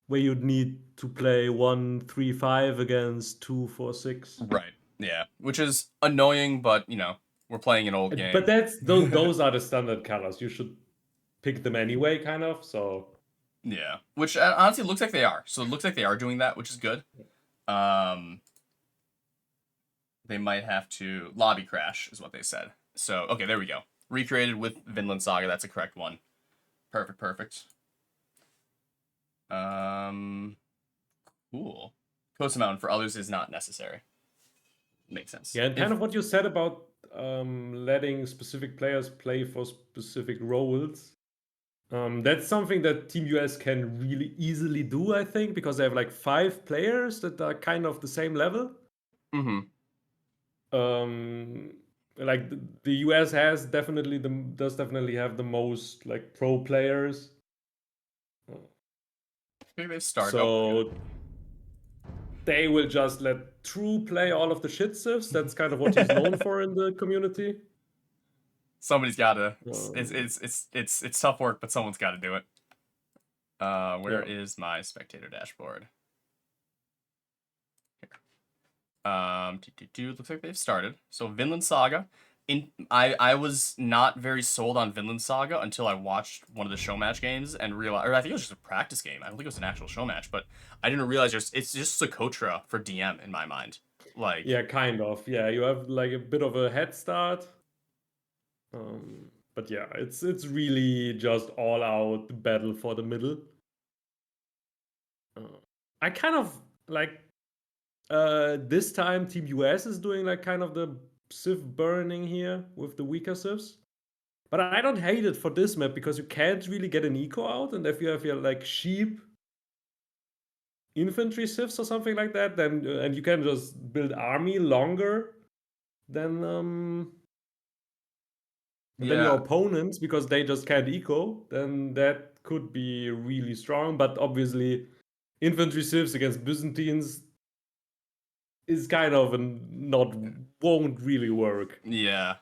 where you'd need to play 1-3-5 against 2-4-6. right, yeah, which is annoying, but we're playing an old game. But that's those are the standard colors. You should pick them anyway, kind of. So yeah, which honestly looks like they are. So it looks like they are doing that, which is good. They might have to lobby crash, is what they said. So okay, there we go. Recreated with Vinland Saga. That's a correct one. Perfect. Cool. Coastal Mountain for others is not necessary. Makes sense. yeah, and kind of what you said about letting specific players play for specific roles. That's something that Team US can really easily do, I think, because they have like 5 players that are kind of the same level. Mm-hmm. Like the US does definitely have the most like pro players. Maybe they've started. So they will just let True play all of the shit sifs. That's kind of what he's known for in the community. Somebody's got to. It's tough work, but someone's got to do it. Where is my spectator dashboard? Here. Looks like they've started. So Vinland Saga. I was not very sold on Vinland Saga until I watched one of the Showmatch games and realized, or I think it was just a practice game. I don't think it was an actual Showmatch, but I didn't realize it's just Socotra for DM in my mind. Like, yeah, kind of. Yeah, you have like a bit of a head start. But yeah, it's really just all out battle for the middle. I kind of like this time Team US is doing like kind of the Civ burning here with the weaker Civs. But I don't hate it for this map because you can't really get an eco out, and if you have your like sheep infantry Civs or something like that, then and you can just build army longer than your opponents because they just can't eco, then that could be really strong. But obviously, infantry Civs against Byzantines is kind of won't really work. Yeah.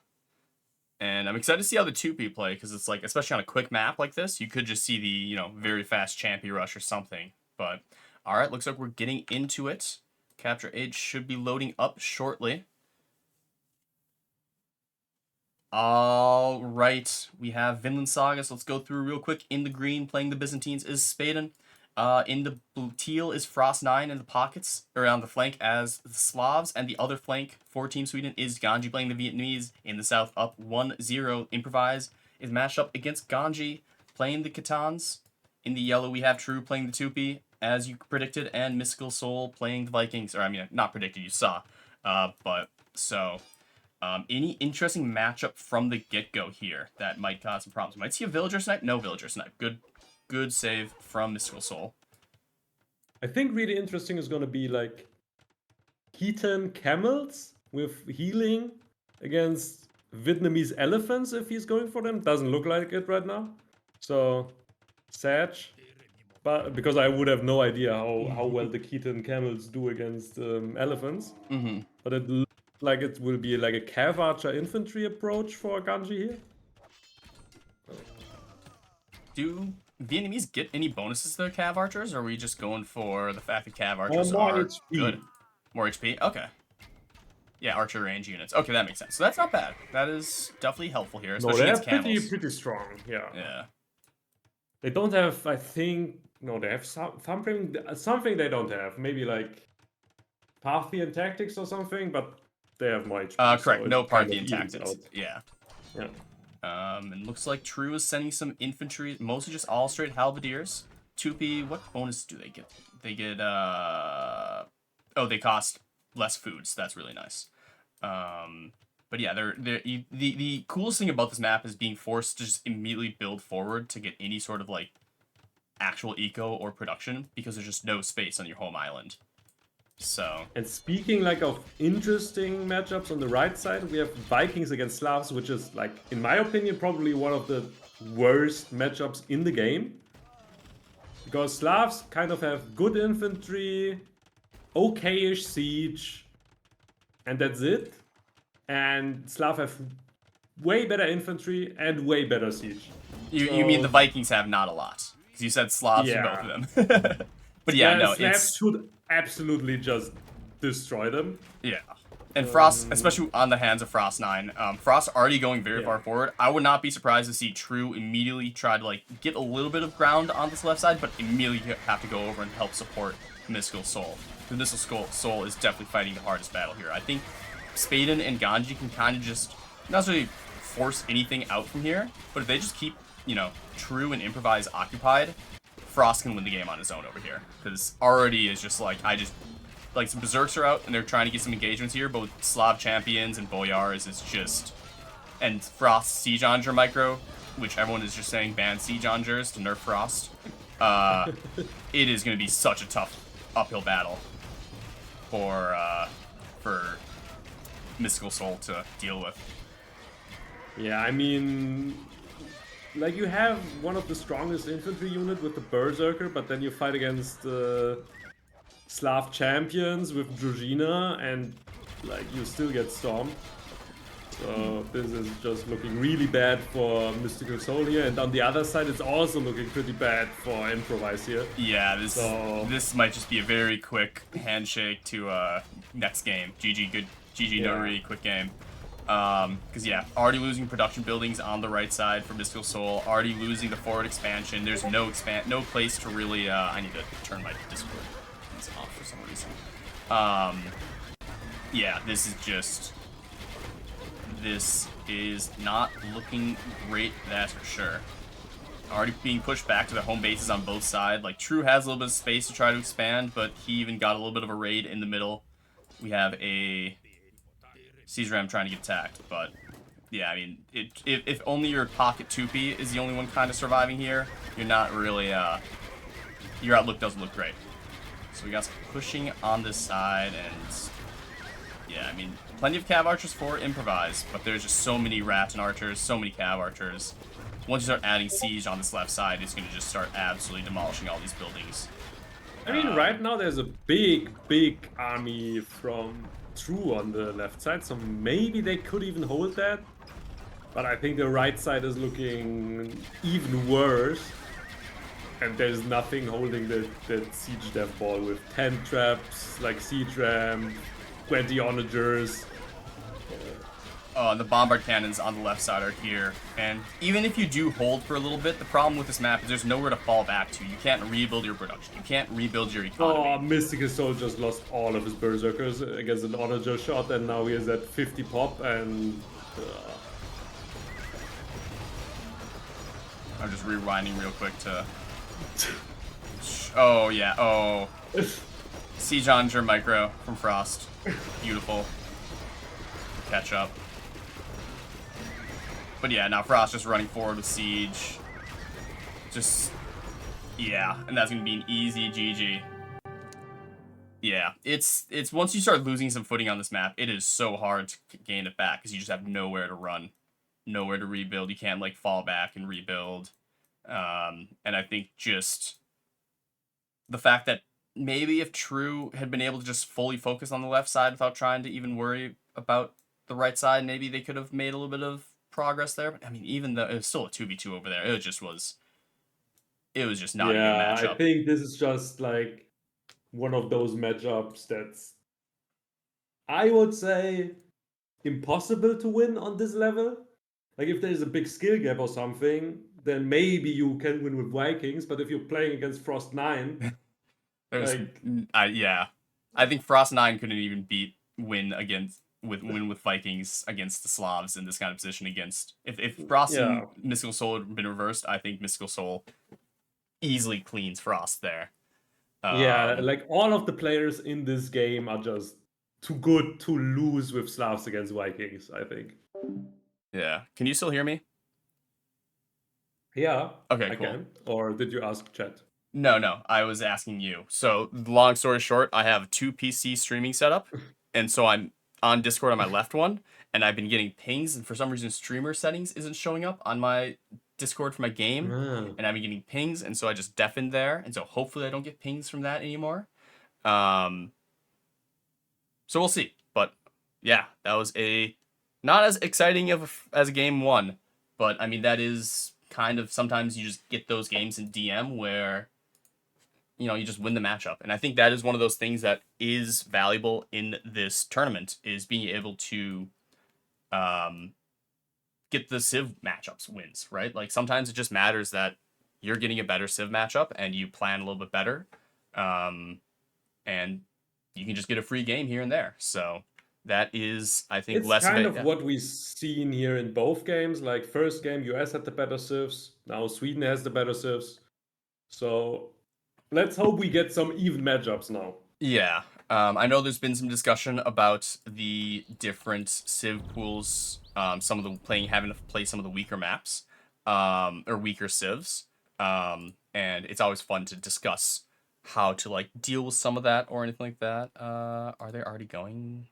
And I'm excited to see how the 2P play, because it's like, especially on a quick map like this, you could just see the, very fast Champy rush or something. But, alright, looks like we're getting into it. Capture Age should be loading up shortly. Alright, we have Vinland Saga, so let's go through real quick. In the green, playing the Byzantines is Spaden. In the teal is Frost 9 in the pockets, around the flank as the Slavs, and the other flank for Team Sweden is Ganji playing the Vietnamese. In the south, up 1-0, Improvise is matched up against Ganji playing the Khitans. In the yellow, we have True playing the Tupi, as you predicted, and mYsTikaL Soul playing the Vikings. Or, I mean, not predicted, you saw. Any interesting matchup from the get-go here that might cause some problems? Might see a Villager Snipe? No Villager Snipe. Good save from mYsTikaL Soul. I think really interesting is going to be like Khitan camels with healing against Vietnamese elephants if he's going for them. Doesn't look like it right now. So, sad. But because I would have no idea how well the Khitan camels do against elephants. Mm-hmm. But it looks like it will be like a Cav Archer infantry approach for Ganji here. Do Vietnamese get any bonuses to their Cav Archers, or are we just going for the fact that Cav Archers more are HP. good? More HP? Okay. Yeah, Archer range units. Okay, that makes sense. So that's not bad. That is definitely helpful here, especially against camels. Pretty strong, yeah. Yeah. They don't have, I think, no, they have something they don't have. Maybe like Parthian tactics or something, but they have more HP. Correct. So No Parthian tactics. Out. Yeah. Yeah. And looks like True is sending some infantry, mostly just all straight halberdiers. 2P, what bonus do they get? They get, they cost less food, so that's really nice. But yeah, the coolest thing about this map is being forced to just immediately build forward to get any sort of, like, actual eco or production, because there's just no space on your home island. So. And speaking like of interesting matchups on the right side, we have Vikings against Slavs, which is like, in my opinion, probably one of the worst matchups in the game. Because Slavs kind of have good infantry, okay-ish siege, and that's it. And Slav have way better infantry and way better siege. You mean the So, Vikings have not a lot? Because you said Slavs for both yeah. of them. But yeah, no, Slavs it's should absolutely just destroy them. yeah. And Frost, especially on the hands of Frost 9, Frost already going very far forward. I would not be surprised to see True immediately try to like get a little bit of ground on this left side, but immediately have to go over and help support mYsTikaL Soul. The mYsTikaL Soul is definitely fighting the hardest battle here. I think Spaden and Ganji can kind of just not necessarily force anything out from here, but if they just keep, you know, True and Improvise occupied, Frost can win the game on his own over here. Because already is just like, like some Berserks are out and they're trying to get some engagements here, but with Slav champions and Boyars is just, and Frost Siege Onger micro, which everyone is just saying ban Siege Ongers to nerf Frost. It is going to be such a tough uphill battle for mYsTikaL Soul to deal with. Yeah, I mean, like you have one of the strongest infantry unit with the Berserker, but then you fight against Slav champions with Druzhina, and like you still get stormed. So this is just looking really bad for mYsTikaL Soul here, and on the other side, it's also looking pretty bad for Improvise here. Yeah, this might just be a very quick handshake to next game. GG, good GG, Yeah. Notary, quick game. Because yeah, already losing production buildings on the right side for mYsTikaL Soul, already losing the forward expansion. There's no place to really. I need to turn my Discord off for some reason. Yeah, this is not looking great, that's for sure. Already being pushed back to the home bases on both sides. Like, True has a little bit of space to try to expand, but he even got a little bit of a raid in the middle. We have a Caesar Ram trying to get attacked, but yeah, I mean, if only your pocket 2P is the only one kind of surviving here, you're not really, your outlook doesn't look great. So we got some pushing on this side, and yeah, I mean, plenty of Cav Archers for Improvise, but there's just so many Rattan Archers, so many Cav Archers. Once you start adding Siege on this left side, it's going to just start absolutely demolishing all these buildings. I mean, right now there's a big army from True on the left side, so maybe they could even hold that. But I think the right side is looking even worse. And there's nothing holding that Siege Death Ball with 10 traps, like Siege Ram, 20 Onagers. The Bombard Cannons on the left side are here. And even if you do hold for a little bit, the problem with this map is there's nowhere to fall back to. You can't rebuild your production. You can't rebuild your economy. Oh, mYsTikaL Soul just lost all of his Berserkers against an Onager shot, and now he is at 50 pop, and... I'm just rewinding real quick to... Oh, yeah, oh. Siege Onger micro from Frost. Beautiful. Catch up. But yeah, now Frost just running forward with Siege. Just, yeah, and that's gonna be an easy GG. Yeah, it's once you start losing some footing on this map, it is so hard to gain it back because you just have nowhere to run, nowhere to rebuild. You can't like fall back and rebuild. And I think just the fact that maybe if True had been able to just fully focus on the left side without trying to even worry about the right side, maybe they could have made a little bit of progress there. But I mean, even though it was still a 2v2 over there, it just not a good matchup. I think this is just like one of those matchups that's, I would say, impossible to win on this level. Like if there's a big skill gap or something, then maybe you can win with Vikings, but if you're playing against Frost 9, yeah. I think Frost 9 couldn't even win with Vikings against the Slavs in this kind of position against if Frost and mYsTikaL Soul had been reversed, I think mYsTikaL Soul easily cleans Frost there. like all of the players in this game are just too good to lose with Slavs against Vikings, I think. Yeah. Can you still hear me? Yeah. Okay, I cool. can. Or did you ask chat? No. I was asking you. So, long story short, I have 2 PC streaming set up, and so I'm on Discord on my left one, and I've been getting pings, and for some reason, streamer settings isn't showing up on my Discord for my game, and I've been getting pings, and so I just deafened there, and so hopefully I don't get pings from that anymore. So we'll see. But yeah, that was not as exciting as a game 1, but I mean that is kind of sometimes you just get those games in DM where you just win the matchup, and I think that is one of those things that is valuable in this tournament is being able to get the Civ matchups wins, right? Like sometimes it just matters that you're getting a better Civ matchup and you plan a little bit better, and you can just get a free game here and there. So that is, I think, It's less kind of of what we've seen here in both games. Like first game, US had the better civs. Now Sweden has the better civs. So let's hope we get some even matchups now. Yeah. I know there's been some discussion about the different Civ pools. Some of the having to play some of the weaker maps, or weaker Civs. And it's always fun to discuss how to like deal with some of that or anything like that. Are they already going?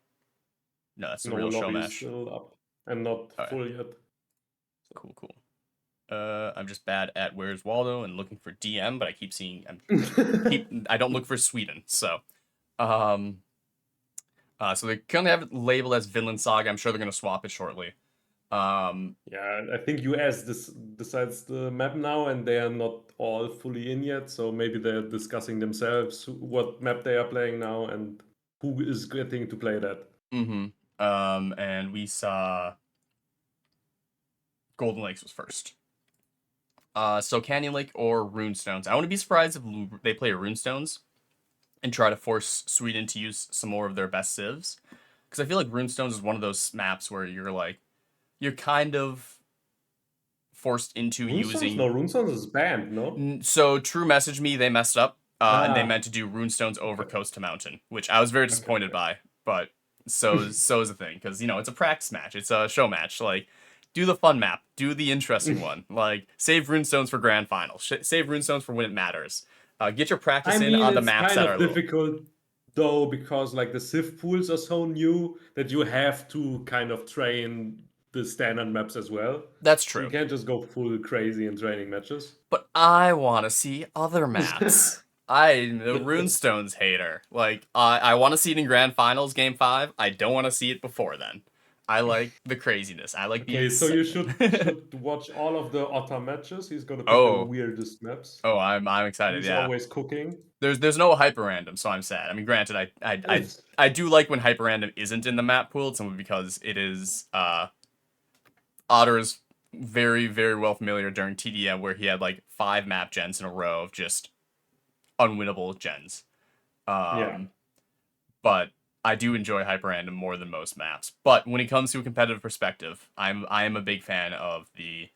No, that's the No real show lobby is match. still up and not Okay. full yet. Cool. I'm just bad at Where's Waldo and looking for DM, but I keep seeing I don't look for Sweden. So so they currently have it labeled as Vinland Saga. I'm sure they're gonna swap it shortly. Yeah, I think US decides the map now, and they are not all fully in yet. So maybe they're discussing themselves what map they are playing now and who is getting to play that. And we saw Golden Lakes was first. So Canyon Lake or Runestones. I wouldn't be surprised if they play Runestones and try to force Sweden to use some more of their best civs. Because I feel like Runestones is one of those maps where you're kind of forced into using. No, Runestones is banned, no? So True messaged me, they messed up, and they Ah, meant to do Runestones over Coast to Mountain, which I was very disappointed okay. by. But so is the thing, because it's a practice match, it's a show match. Like, do the fun map, do the interesting one. Like, save Runestones for grand final, save Runestones for when it matters. Get your practice I in mean, on the it's maps kind that of are little. difficult though, because like the Civ pools are so new that you have to kind of train the standard maps as well. That's So you true. can't just go full crazy in training matches. But I want to see other maps. I'm the Runestones hater. Like, I want to see it in Grand Finals Game 5. I don't want to see it before then. I like the craziness. I like Okay, being... so you should watch all of the Otter matches. He's gonna pick the Oh. weirdest maps. Oh, I'm excited, He's yeah. always cooking. There's no hyper random, so I'm sad. I mean, granted, I do like when hyper random isn't in the map pool, simply because it is Otter is very, very well familiar during TDM where he had like 5 map gens in a row of just unwinnable gens. Yeah. But I do enjoy hyper random more than most maps. But when it comes to a competitive perspective, I am a big fan of the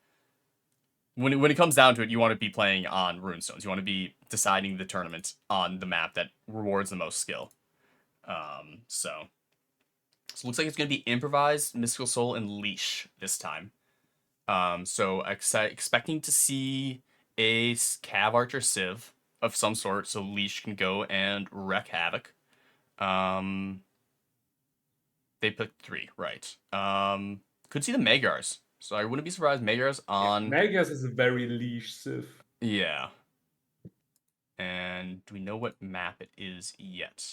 when it comes down to it, you want to be playing on Runestones. You want to be deciding the tournament on the map that rewards the most skill. So it looks like it's gonna be Improvise, Mystical Soul, and Leash this time. So expecting to see a Cav Archer Civ of some sort, so Leash can go and wreak havoc. They picked 3, right? Could see the Megars. So I wouldn't be surprised Megars on. Yeah, Megas is a very leash Civ. Yeah. And do we know what map it is yet?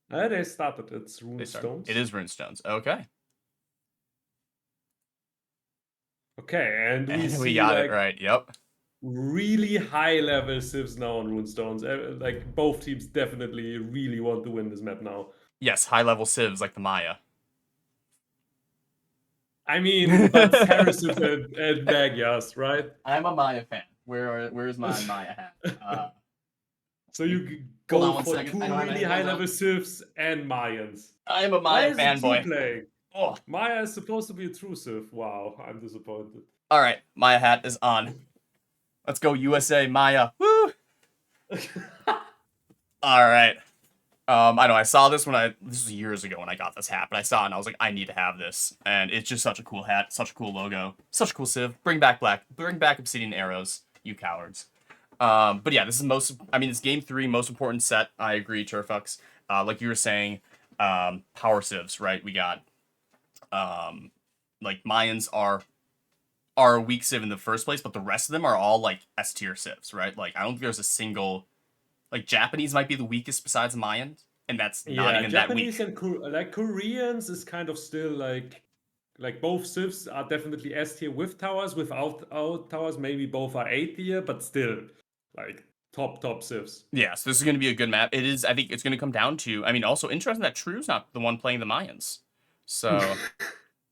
They started. It's They started. Runestones. It is Runestones. Okay. Okay, and we And see we got like it right. Yep. really high level civs now on Runestones. Like both teams definitely really want to win this map now. Yes, high level civs like the Maya. I mean, but Saracens and Magyars, right? I'm a Maya fan. Where's my Maya hat? So you Hold on go one for second. 2 I don't have my really high headphones on. level civs and Mayans. I am a Why Maya is it 2 fanboy. playing? Oh. Maya is supposed to be a true civ. Wow, I'm disappointed. All right, Maya hat is on. Let's go USA Maya. Woo! All right. I know I saw this this was years ago when I got this hat, but I saw it and I was like, I need to have this. And it's just such a cool hat, such a cool logo, such a cool civ. Bring back obsidian arrows, you cowards. But yeah, this is game 3, most important set. I agree, Turfux. Like you were saying, power civs, right? We got like Mayans are are a weak civ in the first place, but the rest of them are all like S tier civs, right? Like I don't think there's a single, like Japanese might be the weakest besides Mayan, and that's not Yeah, even that weak. Japanese and like Koreans is kind of still like both civs are definitely S tier with towers, without towers. Maybe both are A tier, but still like top civs. Yeah, so this is going to be a good map. It is. I think it's going to come down to. I mean, also interesting that True's not the one playing the Mayans. So,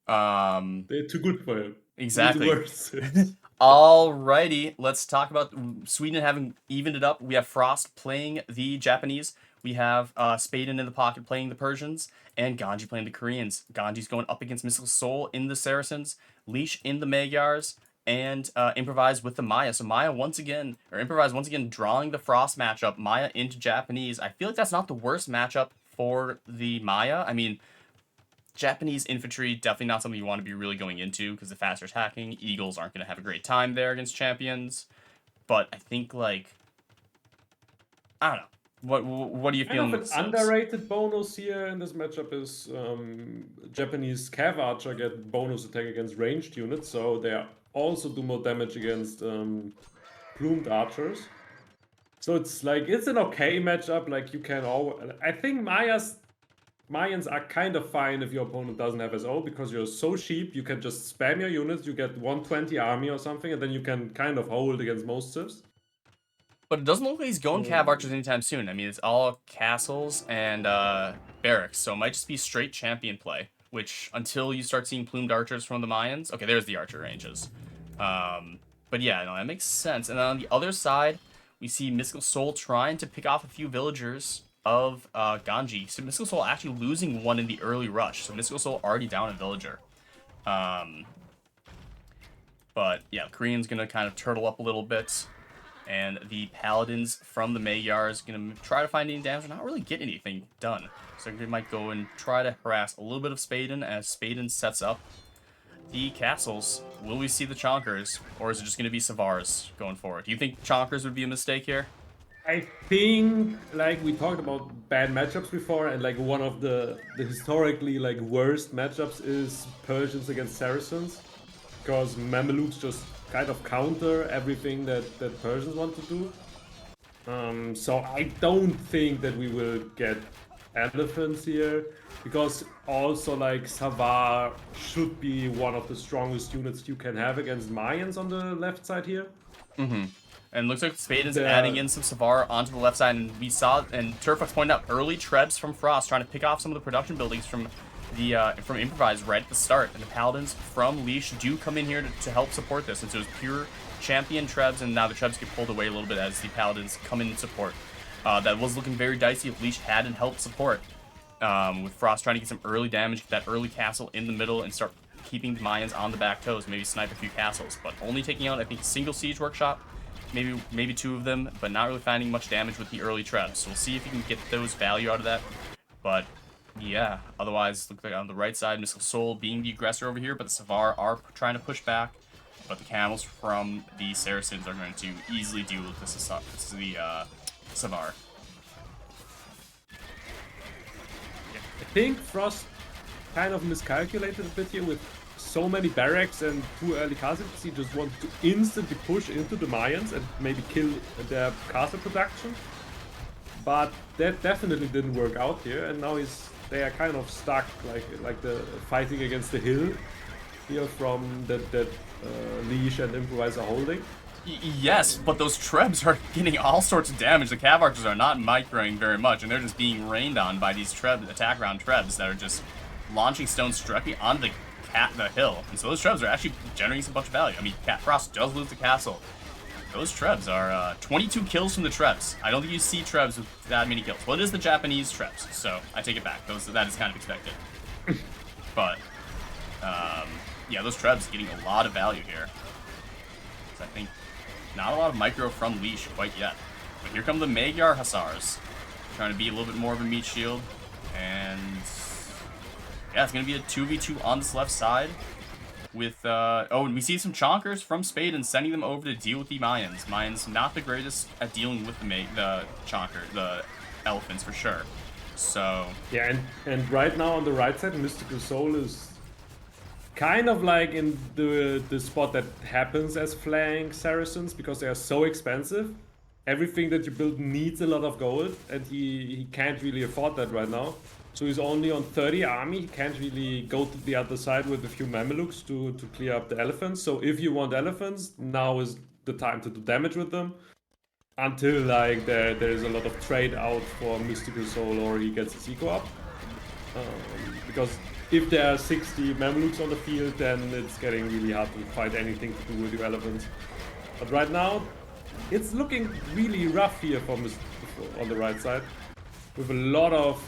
They're too good for him. exactly. He's worse civs. Alrighty, let's talk about Sweden having evened it up. We have Frost playing the Japanese. We have Spaden in the pocket playing the Persians, and Ganji playing the Koreans. Ganji's going up against mYsTikaL Soul in the Saracens, Leash in the Magyars, and Improvise with the Maya. So Maya once again, or Improvise once again, drawing the Frost matchup, Maya into Japanese. I feel like that's not the worst matchup for the Maya. I mean, Japanese infantry, definitely not something you want to be really going into because the faster attacking, Eagles aren't going to have a great time there against champions. But I think, like, I don't know. What do you feel? Kind of an underrated bonus here in this matchup is Japanese Cav Archer get bonus attack against ranged units, so they also do more damage against plumed archers. So it's like, it's an okay matchup. Like you can I think Mayans are kind of fine if your opponent doesn't have SO, because you're so cheap, you can just spam your units, you get 120 army or something, and then you can kind of hold against most civs. But it doesn't look like he's going Cav Archers anytime soon. I mean, it's all castles and barracks, so it might just be straight champion play, which until you start seeing plumed archers from the Mayans. Okay, there's the archer ranges. But yeah, no, that makes sense. And then on the other side, we see mYsTikaL Soul trying to pick off a few villagers of Ganji. So mYsTikaL Soul actually losing one in the early rush. So mYsTikaL Soul already down a villager. But yeah, Korean's going to kind of turtle up a little bit. And the Paladins from the Magyars going to try to find any damage and not really get anything done. So they might go and try to harass a little bit of Spaden as Spaden sets up the castles. Will we see the Chonkers, or is it just going to be Savars going forward? Do you think Chonkers would be a mistake here? I think, like, we talked about bad matchups before, and like one of the historically like worst matchups is Persians against Saracens, because Mamelukes just kind of counter everything that Persians want to do. So I don't think that we will get elephants here, because also like Savar should be one of the strongest units you can have against Mayans on the left side here. Mm-hmm. And looks like Spaden's adding in some Savar onto the left side, and we saw, and Turfux pointed out, early Trebs from Frost trying to pick off some of the production buildings from the from Improvise right at the start. And the Paladins from Leash do come in here to help support this, and so it was pure champion Trebs, and now the Trebs get pulled away a little bit as the Paladins come in and support. That was looking very dicey if Leash hadn't helped support. With Frost trying to get some early damage, get that early castle in the middle, and start keeping the Mayans on the back toes, maybe snipe a few castles, but only taking out, I think, a single siege workshop, maybe two of them, but not really finding much damage with the early Trebs. So we'll see if you can get those value out of that. But yeah, otherwise, looks like on the right side, mYsTikaL Soul being the aggressor over here, but the Savar are trying to push back. But the camels from the Saracens are going to easily deal with the Savar. I think Frost kind of miscalculated a bit here with so many barracks and too early castles. He just wanted to instantly push into the Mayans and maybe kill their castle production. But that definitely didn't work out here, and now they are kind of stuck, like the fighting against the hill here from that Leash and Improvise are holding. Yes, but those Trebs are getting all sorts of damage. The Cav Archers are not microing very much, and they're just being rained on by these attack round Trebs that are just launching stones directly on the hill. And so those Trebs are actually generating a bunch of value. I mean, Frost does lose the castle. Those Trebs are 22 kills from the Trebs. I don't think you see Trebs with that many kills. Well, it is the Japanese Trebs, so I take it back. That is kind of expected. But, yeah, those Trebs getting a lot of value here. So I think not a lot of micro from Leash quite yet. But here come the Magyar Hussars. Trying to be a little bit more of a meat shield. And yeah, it's going to be a 2v2 on this left side. With, and we see some Chonkers from Spaden sending them over to deal with the Mayans. Mayans not the greatest at dealing with the elephants for sure. So yeah, and right now on the right side, mYsTikaL Soul is kind of like in the spot that happens as flank Saracens because they are so expensive. Everything that you build needs a lot of gold, and he can't really afford that right now. So he's only on 30 army. He can't really go to the other side with a few Mamelukes to clear up the elephants. So if you want elephants, now is the time to do damage with them. Until like there is a lot of trade out for mYsTikaL Soul or he gets his eco up. Because if there are 60 Mamelukes on the field, then it's getting really hard to find anything to do with your elephants. But right now, it's looking really rough here for on the right side. With a lot of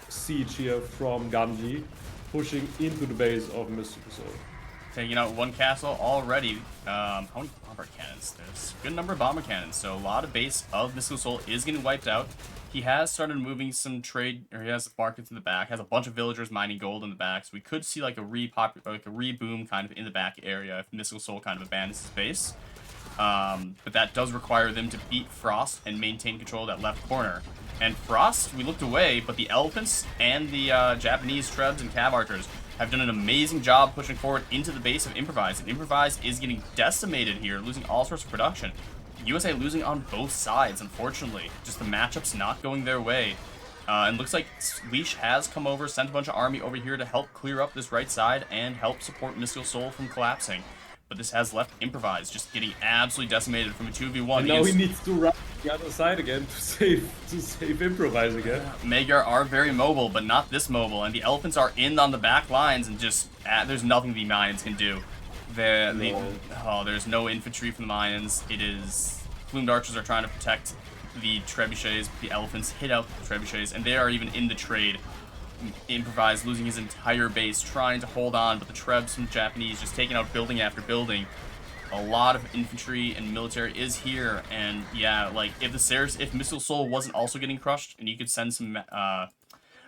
siege here from Ganji pushing into the base of mYsTikaL Soul. Taking out one castle already. How many bomber cannons? There's a good number of bomber cannons, so a lot of base of mYsTikaL Soul is getting wiped out. He has started moving some trade, or he has markets in the back, has a bunch of villagers mining gold in the back, so we could see like a reboom kind of in the back area if mYsTikaL Soul kind of abandons his base. But that does require them to beat Frost and maintain control of that left corner. And Frost, we looked away, but the elephants and the Japanese Trebs and Cav archers have done an amazing job pushing forward into the base of Improvise. And Improvise is getting decimated here, losing all sorts of production. USA losing on both sides, unfortunately. Just the matchups not going their way. And looks like Leash has come over, sent a bunch of army over here to help clear up this right side and help support mYsTikaL Soul from collapsing. But this has left Improvise just getting absolutely decimated from a 2v1. And now he needs to run the other side again to save Improvise again. Magyar are very mobile, but not this mobile, and the elephants are in on the back lines, and just there's nothing the Mayans can do. There's no infantry from the Mayans. It is plumed archers are trying to protect the trebuchets. The elephants hit out the trebuchets, and they are even in the trade. Improvise losing his entire base, trying to hold on, but the Trebs from the Japanese just taking out building after building. A lot of infantry and military is here, and yeah, like if mYsTikaL Soul wasn't also getting crushed, and you could send some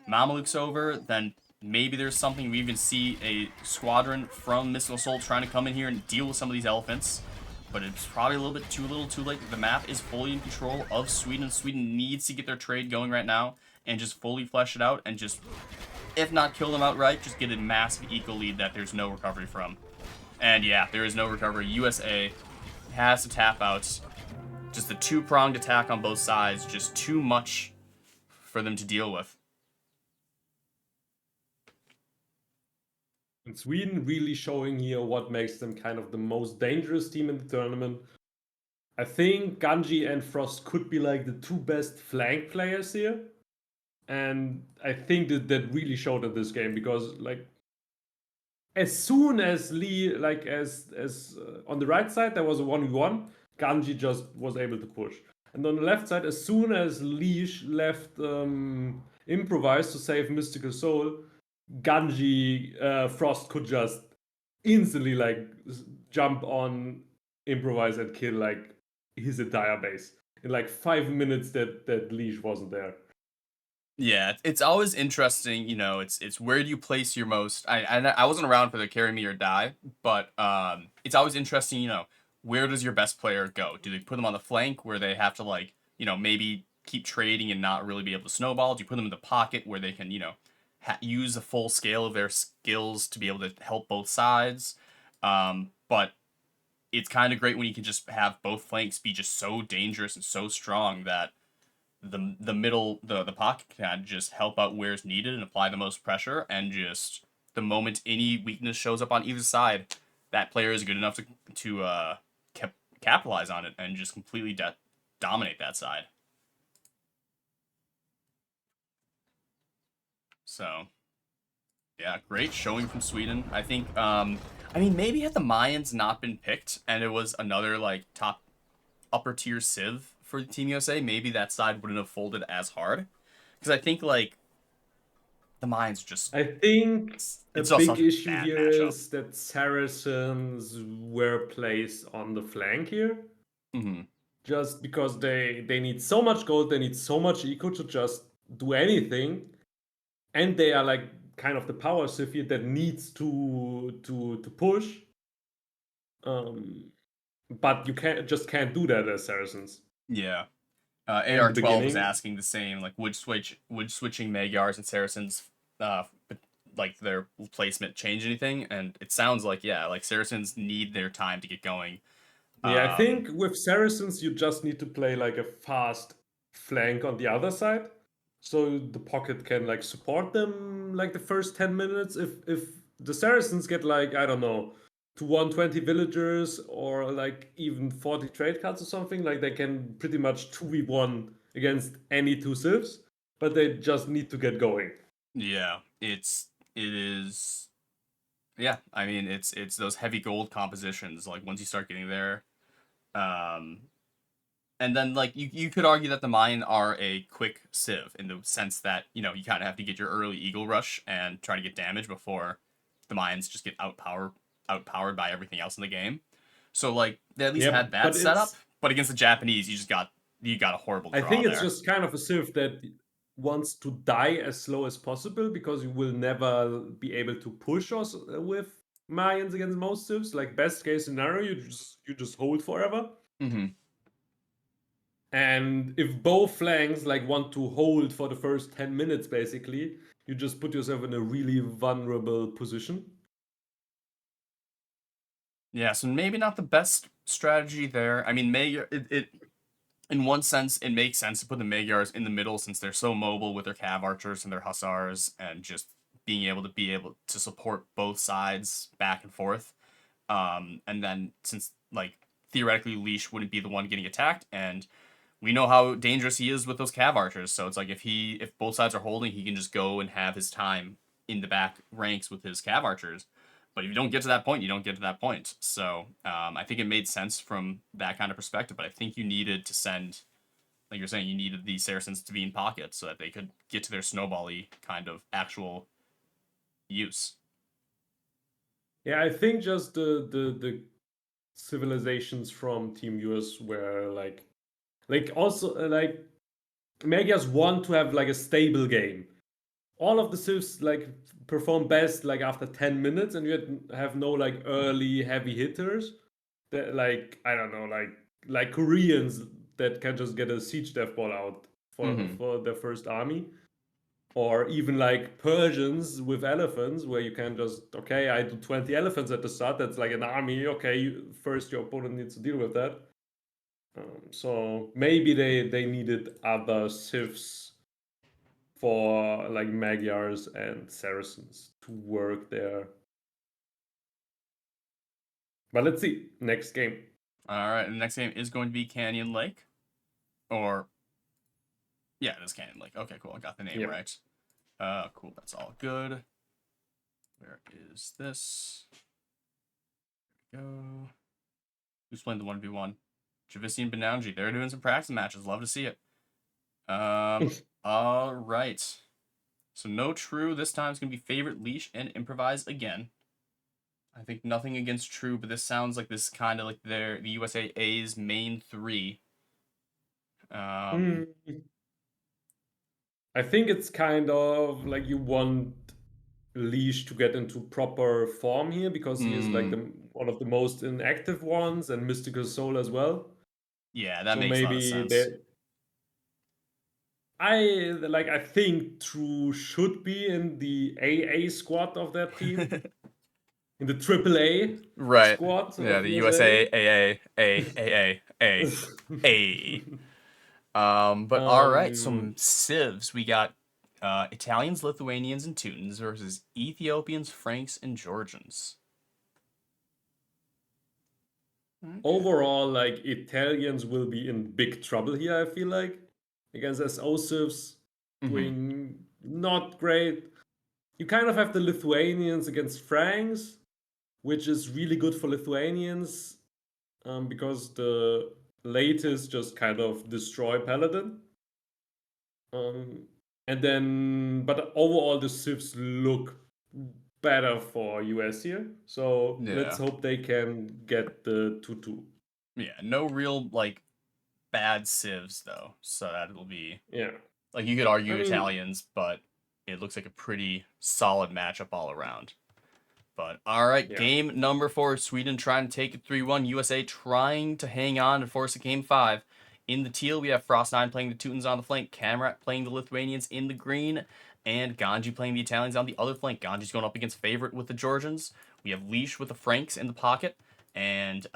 Mamelukes over, then maybe there's something. We even see a squadron from mYsTikaL Soul trying to come in here and deal with some of these elephants. But it's probably a little bit too late. The map is fully in control of Sweden. Sweden needs to get their trade going right now and just fully flesh it out and just, if not kill them outright, just get a massive eco lead that there's no recovery from. And yeah, there is no recovery. USA has to tap out. Just a two-pronged attack on both sides. Just too much for them to deal with. And Sweden really showing here what makes them kind of the most dangerous team in the tournament. I think Ganji and Frost could be like the two best flank players here. And I think that really showed in this game because like as soon as Lee, like as on the right side there was a 1v1, Ganji just was able to push. And on the left side, as soon as Leash left Improvise to save mYsTikaL Soul, Ganji Frost could just instantly like jump on Improvise and kill like his entire base in like 5 minutes that Leash wasn't there. Yeah, it's always interesting, you know, it's where do you place your most, I wasn't around for the carry me or die, but it's always interesting, you know, where does your best player go? Do they put them on the flank where they have to like, you know, maybe keep trading and not really be able to snowball? Do you put them in the pocket where they can, you know, use the full scale of their skills to be able to help both sides? But it's kind of great when you can just have both flanks be just so dangerous and so strong that the middle, the pocket can just help out where it's needed and apply the most pressure, and just the moment any weakness shows up on either side, that player is good enough to capitalize on it and just completely dominate that side. So, yeah, great showing from Sweden. I think, I mean, maybe had the Mayans not been picked and it was another like top upper tier Civ for Team USA, maybe that side wouldn't have folded as hard. Because I think, like, the Mayans just... I think it's a big issue here is that Saracens were placed on the flank here. Mm-hmm. Just because they need so much gold, they need so much eco to just do anything. And they are, like, kind of the power civ here that needs to push. But you can't do that as Saracens. Yeah. AR12 was asking the same, like, would switching Magyars and Saracens like their placement change anything, and it sounds like like Saracens need their time to get going. Yeah, I think with Saracens, you just need to play like a fast flank on the other side, so the pocket can like support them like the first 10 minutes. If the Saracens get like, I don't know, to 120 villagers or like even 40 trade cards or something, like they can pretty much 2v1 against any two civs, but they just need to get going. Yeah, it is. Yeah, I mean it's those heavy gold compositions. Like once you start getting there, um, and then like you could argue that the mine are a quick civ in the sense that you kind of have to get your early eagle rush and try to get damage before the mines just get outpowered by everything else in the game. So like they at least Yeah, had that but setup, it's but against the Japanese you got a horrible I draw think it's there. just kind of a civ that wants to die as slow as possible because you will never be able to push us with Mayans against most civs. Like best case scenario, you just hold forever. Mm-hmm. And if both flanks like want to hold for the first 10 minutes, basically, you just put yourself in a really vulnerable position. Yeah, so maybe not the best strategy there. I mean, Magyar, it in one sense it makes sense to put the Magyars in the middle since they're so mobile with their cav archers and their hussars and just being able to support both sides back and forth. And then since like theoretically Leash wouldn't be the one getting attacked, and we know how dangerous he is with those cav archers, so it's like if both sides are holding, he can just go and have his time in the back ranks with his cav archers. But if you don't get to that point, you don't get to that point. So I think it made sense from that kind of perspective. But I think you needed to send, like you're saying, you needed the Saracens to be in pockets so that they could get to their snowball-y kind of actual use. Yeah, I think just the civilizations from Team US were like also like Magyars want to have like a stable game. All of the civs like perform best like after 10 minutes, and you have no like early heavy hitters that like I don't know like Koreans that can just get a siege death ball out Mm-hmm. for their first army, or even like Persians with elephants where you can just okay, I do 20 elephants at the start, that's like an army. Okay, first your opponent needs to deal with that. So maybe they needed other civs for like Magyars and Saracens to work there. But let's see. Next game. All right, the next game is going to be Canyon Lake, or yeah, it is Canyon Lake. Okay, cool. I got the name Yep. right. Cool. That's all good. Where is this? There we go. Who's playing the 1v1? Javisi and Benanji. They're doing some practice matches. Love to see it. All right. So no true. This time it's gonna be favorite leash and improvise again. I think nothing against true, but this sounds like this is kind of like the USA's main three. Mm. I think it's kind of like you want Leash to get into proper form here because he is like mm, one of the most inactive ones, and mYsTikaL Soul as well. yeah, that So makes a lot of maybe sense. I think True should be in the AA squad of that team, in the AAA Right. squad Yeah, of the USA. USA A. But all right, um, some civs. We got Italians, Lithuanians, and Teutons versus Ethiopians, Franks, and Georgians. Okay. Overall, like Italians will be in big trouble here, I feel like. Against SO civs Mm-hmm. doing not great. You kind of have the Lithuanians against Franks, which is really good for Lithuanians because the latest just kind of destroy Paladin. Um, and then, but overall, the civs look better for US here. So let's Yeah. hope they can get the 2-2. Yeah. No real like bad civs though, so that'll be Yeah. like you could I argue mean, Italians, but it looks like a pretty solid matchup all around. But all right, yeah. game number 4, Sweden trying to take it 3-1. USA trying to hang on and force a game 5. In the teal, we have Frost9 playing the Teutons on the flank, Kamrat playing the Lithuanians in the green, and Ganji playing the Italians on the other flank. Ganji's going up against Favorite with the Georgians. We have Leash with the Franks in the pocket, and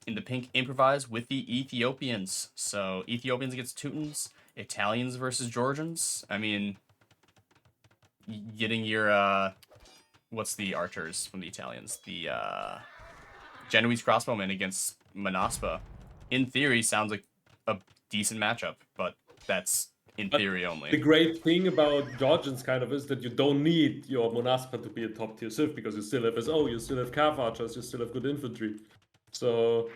in the pink, Improvise with the Ethiopians. So Ethiopians against Teutons, Italians versus Georgians. I mean, getting your what's the archers from the Italians? The Genoese crossbowmen against Manaspa. In theory, sounds like a decent matchup, but that's in theory only. The great thing about Georgians kind of is that you don't need your Monaspa to be a top tier civ because you still have SO, you still have Cav archers, you still have good infantry. So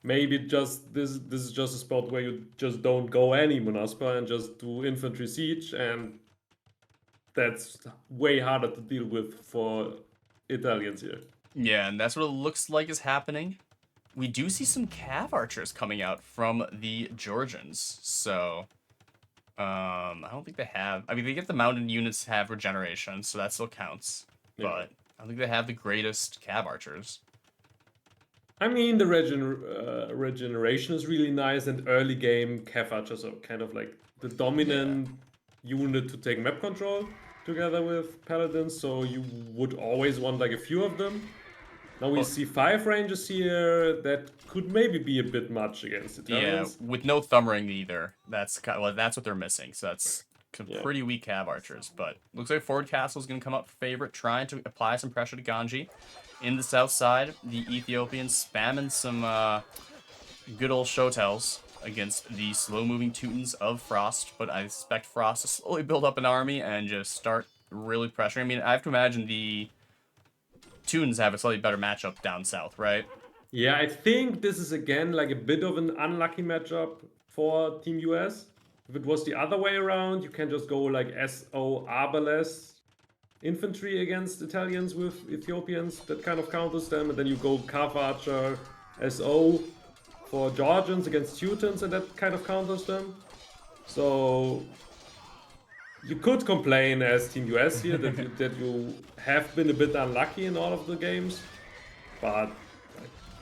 maybe just this is just a spot where you just don't go any Monaspa and just do infantry siege, and that's way harder to deal with for Italians here. Yeah, and that's what it looks like is happening. We do see some Cav archers coming out from the Georgians, so I don't think they have. I mean, they get the mounted units have regeneration, so that still counts. Yeah. But I don't think they have the greatest Cav archers. I mean, the regeneration is really nice, and early game Cav archers are kind of like the dominant unit to take map control together with paladins, so you would always want like a few of them. Now we see 5 rangers here. That could maybe be a bit much against Italians. Yeah, with no thumb ring either. That's kind of, well, that's what they're missing. So that's Yeah. pretty weak Cav archers. But looks like Forward Castle is going to come up for Favorite, trying to apply some pressure to Ganji. In the south side, the Ethiopians spamming some good old show tells against the slow-moving Teutons of Frost. But I expect Frost to slowly build up an army and just start really pressuring. I mean, I have to imagine the Teutons have a slightly better matchup down south, right? Yeah, I think this is again like a bit of an unlucky matchup for Team US. If it was the other way around, you can just go like SO Arbalest infantry against Italians with Ethiopians. That kind of counters them. And then you go Cav Archer SO for Georgians against Teutons, and that kind of counters them. So you could complain as Team US here that you have been a bit unlucky in all of the games, but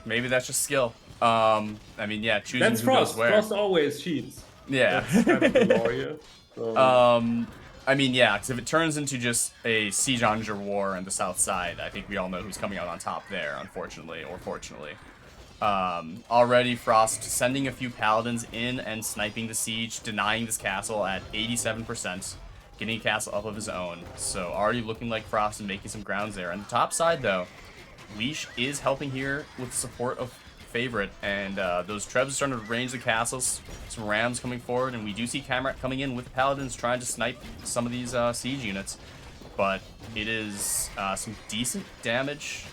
maybe that's just skill. I mean, yeah, choosing that's who Frost. goes where. Frost always cheats. Yeah. That's kind of the law here. So, I mean, yeah, because if it turns into just a siege onger war on the south side, I think we all know who's coming out on top there, unfortunately, or fortunately. Already Frost sending a few paladins in and sniping the siege, denying this castle at 87%, getting a castle up of his own. So already looking like Frost and making some grounds there. On the top side, though, Leash is helping here with the support of Favorite, and those Trebs are starting to range the castles. Some Rams coming forward, and we do see Kamrat coming in with Paladins trying to snipe some of these siege units. But it is some decent damage,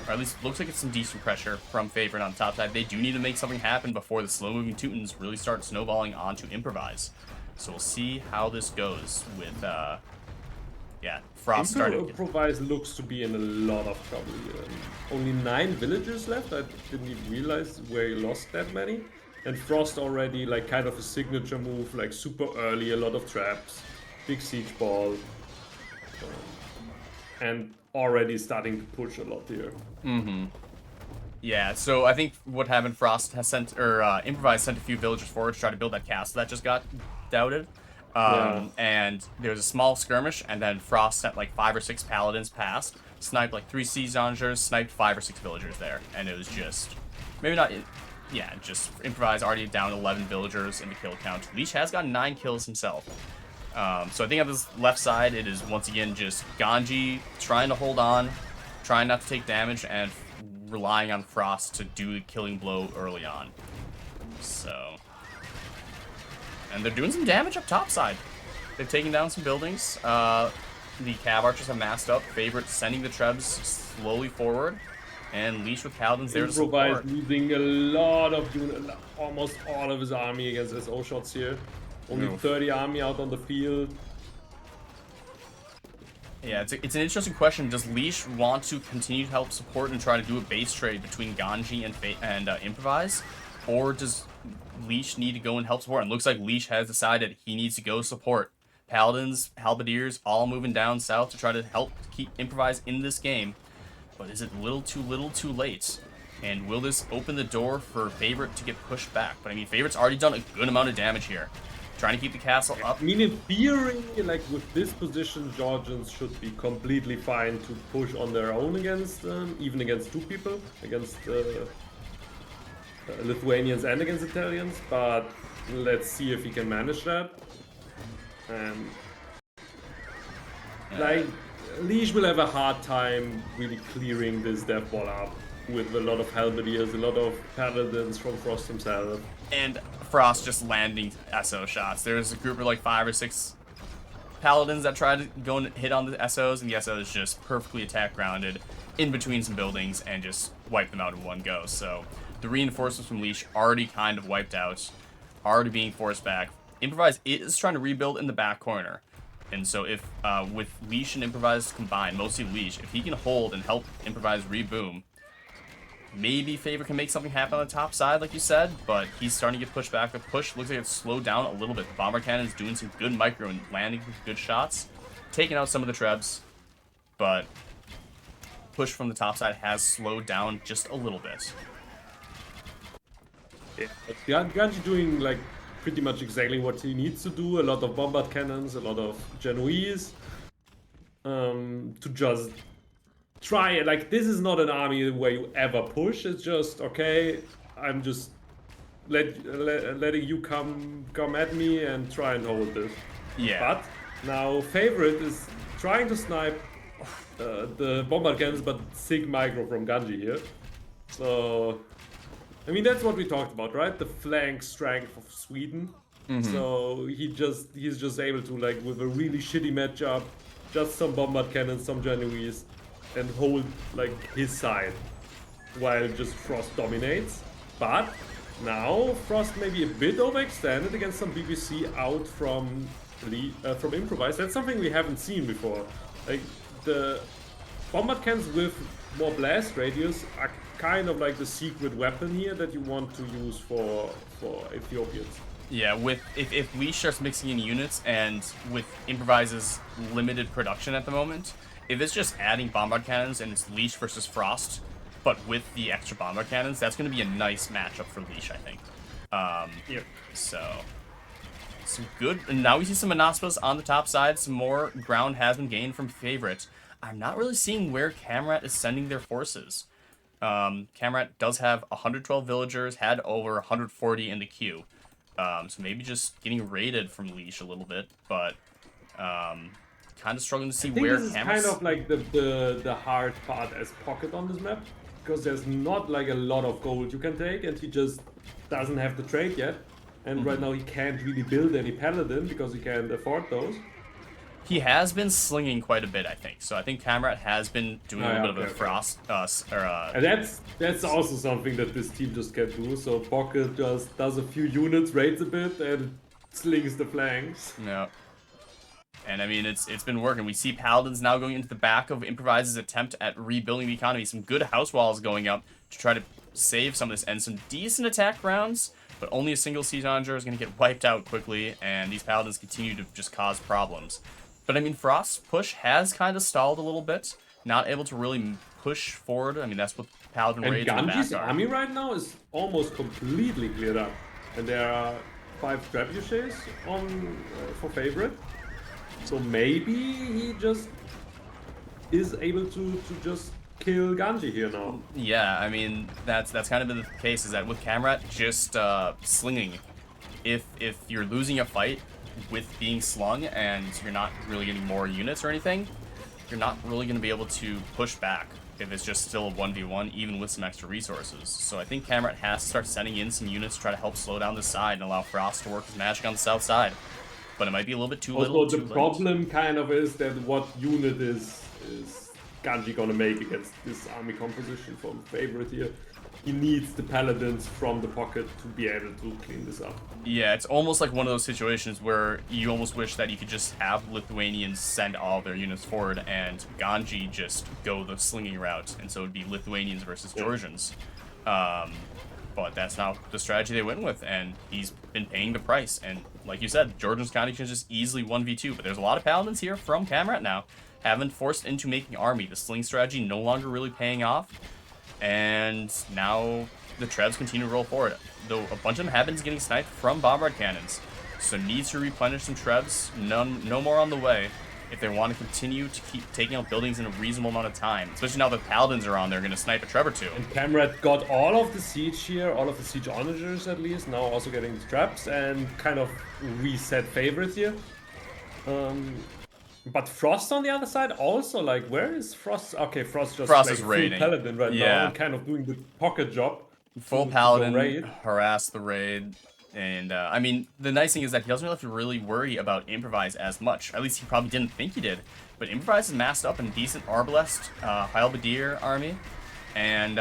or at least looks like it's some decent pressure from Favorite on the top side. They do need to make something happen before the slow-moving Teutons really start snowballing onto Improvise. So we'll see how this goes with, Frost starting. Improvise looks to be in a lot of trouble here. Only 9 villagers left. I didn't even realize where he lost that many. And Frost already like kind of a signature move, like super early, a lot of traps, big siege ball, and already starting to push a lot here. Mm-hmm. Yeah, so I think what happened, Frost has sent, or Improvise sent a few villagers forward to try to build that castle that just got doubted. And there was a small skirmish, and then Frost sent like 5 or 6 paladins past, sniped like 3 siege ongers, sniped 5 or 6 villagers there, and it was just, maybe not, yeah, just Improvise already down 11 villagers in the kill count. Leash has gotten 9 kills himself. So I think on this left side, it is once again just Ganji trying to hold on, trying not to take damage, and relying on Frost to do the killing blow early on. So, and they're doing some damage up top side. They've taken down some buildings. The Cav archers have massed up. Favorite sending the Trebs slowly forward, and Leash with Paladins there to Improvise support. losing a lot of almost all of his army against SO shots here. Only 30 army out on the field. Yeah, it's an interesting question. Does Leash want to continue to help support and try to do a base trade between Ganji and Improvise? Or does Leash need to go and help support? And it looks like Leash has decided he needs to go support. Paladins, Halberdiers, all moving down south to try to help keep Improvise in this game. But is it little too late? And will this open the door for Favorite to get pushed back? But I mean, Favorite's already done a good amount of damage here. Trying to keep the castle up. I mean, in theory, like with this position, Georgians should be completely fine to push on their own against, even against two people, against Lithuanians and against Italians. But let's see if he can manage that. And like, Liege will have a hard time really clearing this death wall up with a lot of Halberdiers, a lot of Paladins from Frost himself. And Frost just landing SO shots. There's a group of like 5 or 6 Paladins that try to go and hit on the SOs, and the SOs just perfectly attack grounded in between some buildings and just wipe them out in one go. So the reinforcements from Leash already kind of wiped out, already being forced back. Improvise is trying to rebuild in the back corner. And so if, with Leash and Improvise combined, mostly Leash, if he can hold and help Improvise reboom, maybe Favor can make something happen on the top side, like you said, but he's starting to get pushed back. The push looks like it's slowed down a little bit. The Bomber Cannon's doing some good micro and landing some good shots, taking out some of the Trebs, but push from the top side has slowed down just a little bit. Yeah, Ganji doing like pretty much exactly what he needs to do. A lot of bombard cannons, a lot of Genoese, to just try. Like, this is not an army where you ever push. It's just, okay, I'm just letting you come at me and try and hold this. Yeah. But now Favorite is trying to snipe the bombard cannons, but sig micro from Ganji here. So I mean, that's what we talked about, right? The flank strength of Sweden. So he's just able to, like, with a really shitty matchup, just some bombard cannons, some Genoese, and hold like his side while just Frost dominates. But now Frost may be a bit overextended against some BBC out from Improvise. That's something we haven't seen before. Like, the bombard cannons with more blast radius are kind of like the secret weapon here that you want to use for Ethiopians. Yeah, if Lee starts mixing in units and with Improvise's limited production at the moment, if it's just adding bombard cannons and it's Leash versus Frost, but with the extra bombard cannons, that's going to be a nice matchup for Leash, I think. Yep. So, some good. And now we see some Monospas on the top side. Some more ground has been gained from Favorite. I'm not really seeing where Kamrat is sending their forces. Kamrat does have 112 villagers, had over 140 in the queue. So maybe just getting raided from Leash a little bit, but kind of struggling to see where this is Kamrat's... kind of like the hard part as Pocket on this map, because there's not like a lot of gold you can take, and he just doesn't have the trade yet. And right now he can't really build any Paladin because he can't afford those. He has been slinging quite a bit, I think. So I think Kamrat has been doing a little bit of a Frost... And that's also something that this team just can't do. So Pocket just does a few units, raids a bit, and slings the flanks. Yeah. And I mean, it's been working. We see Paladins now going into the back of Improvise's attempt at rebuilding the economy. Some good house walls going up to try to save some of this, and some decent attack rounds, but only a single Siege Onager is going to get wiped out quickly, and these Paladins continue to just cause problems. But I mean, Frost's push has kind of stalled a little bit, not able to really push forward. I mean, that's what Paladin raids in the back Ganji's are. army right now is almost completely cleared up, and there are 5 trebuchets on for Favorite. So maybe he just is able to just kill Ganji here now. Yeah, I mean, that's kind of been the case, is that with Kamrat just slinging, if you're losing a fight with being slung and you're not really getting more units or anything, you're not really going to be able to push back if it's just still a 1v1, even with some extra resources. So I think Kamrat has to start sending in some units to try to help slow down this side and allow Frost to work his magic on the south side. But it might be a little bit too little, Also, too the late. problem kind of is that what unit is Ganji gonna make against this army composition from Favorite here? He needs the Paladins from the Pocket to be able to clean this up. Yeah, it's almost like one of those situations where you almost wish that you could just have Lithuanians send all their units forward and Ganji just go the slinging route, and so it'd be Lithuanians versus Georgians. But that's not the strategy they went with, and he's been paying the price. And like you said, Georgians County can just easily 1v2, but there's a lot of Paladins here from Kamrat now, haven't forced into making army. The sling strategy no longer really paying off. And now the Trebs continue to roll forward. Though a bunch of them have been getting sniped from bombard cannons. So needs to replenish some Trebs. No more on the way if they want to continue to keep taking out buildings in a reasonable amount of time. Especially now the Paladins are on, they're going to snipe a Treb or two. And Kamrat got all of the siege here, all of the siege onagers at least, now also getting the traps and kind of reset favorites here. But Frost on the other side also, like, where is Frost? Okay, Frost just Frost like is full raiding. Paladin right Yeah. now and kind of doing the pocket job. Full to go Paladin, raid. harass the raid. And, I mean, the nice thing is that he doesn't have to really worry about Improvise as much. At least he probably didn't think he did. But Improvise is masked up in a decent Arbalest, Halberdier army. And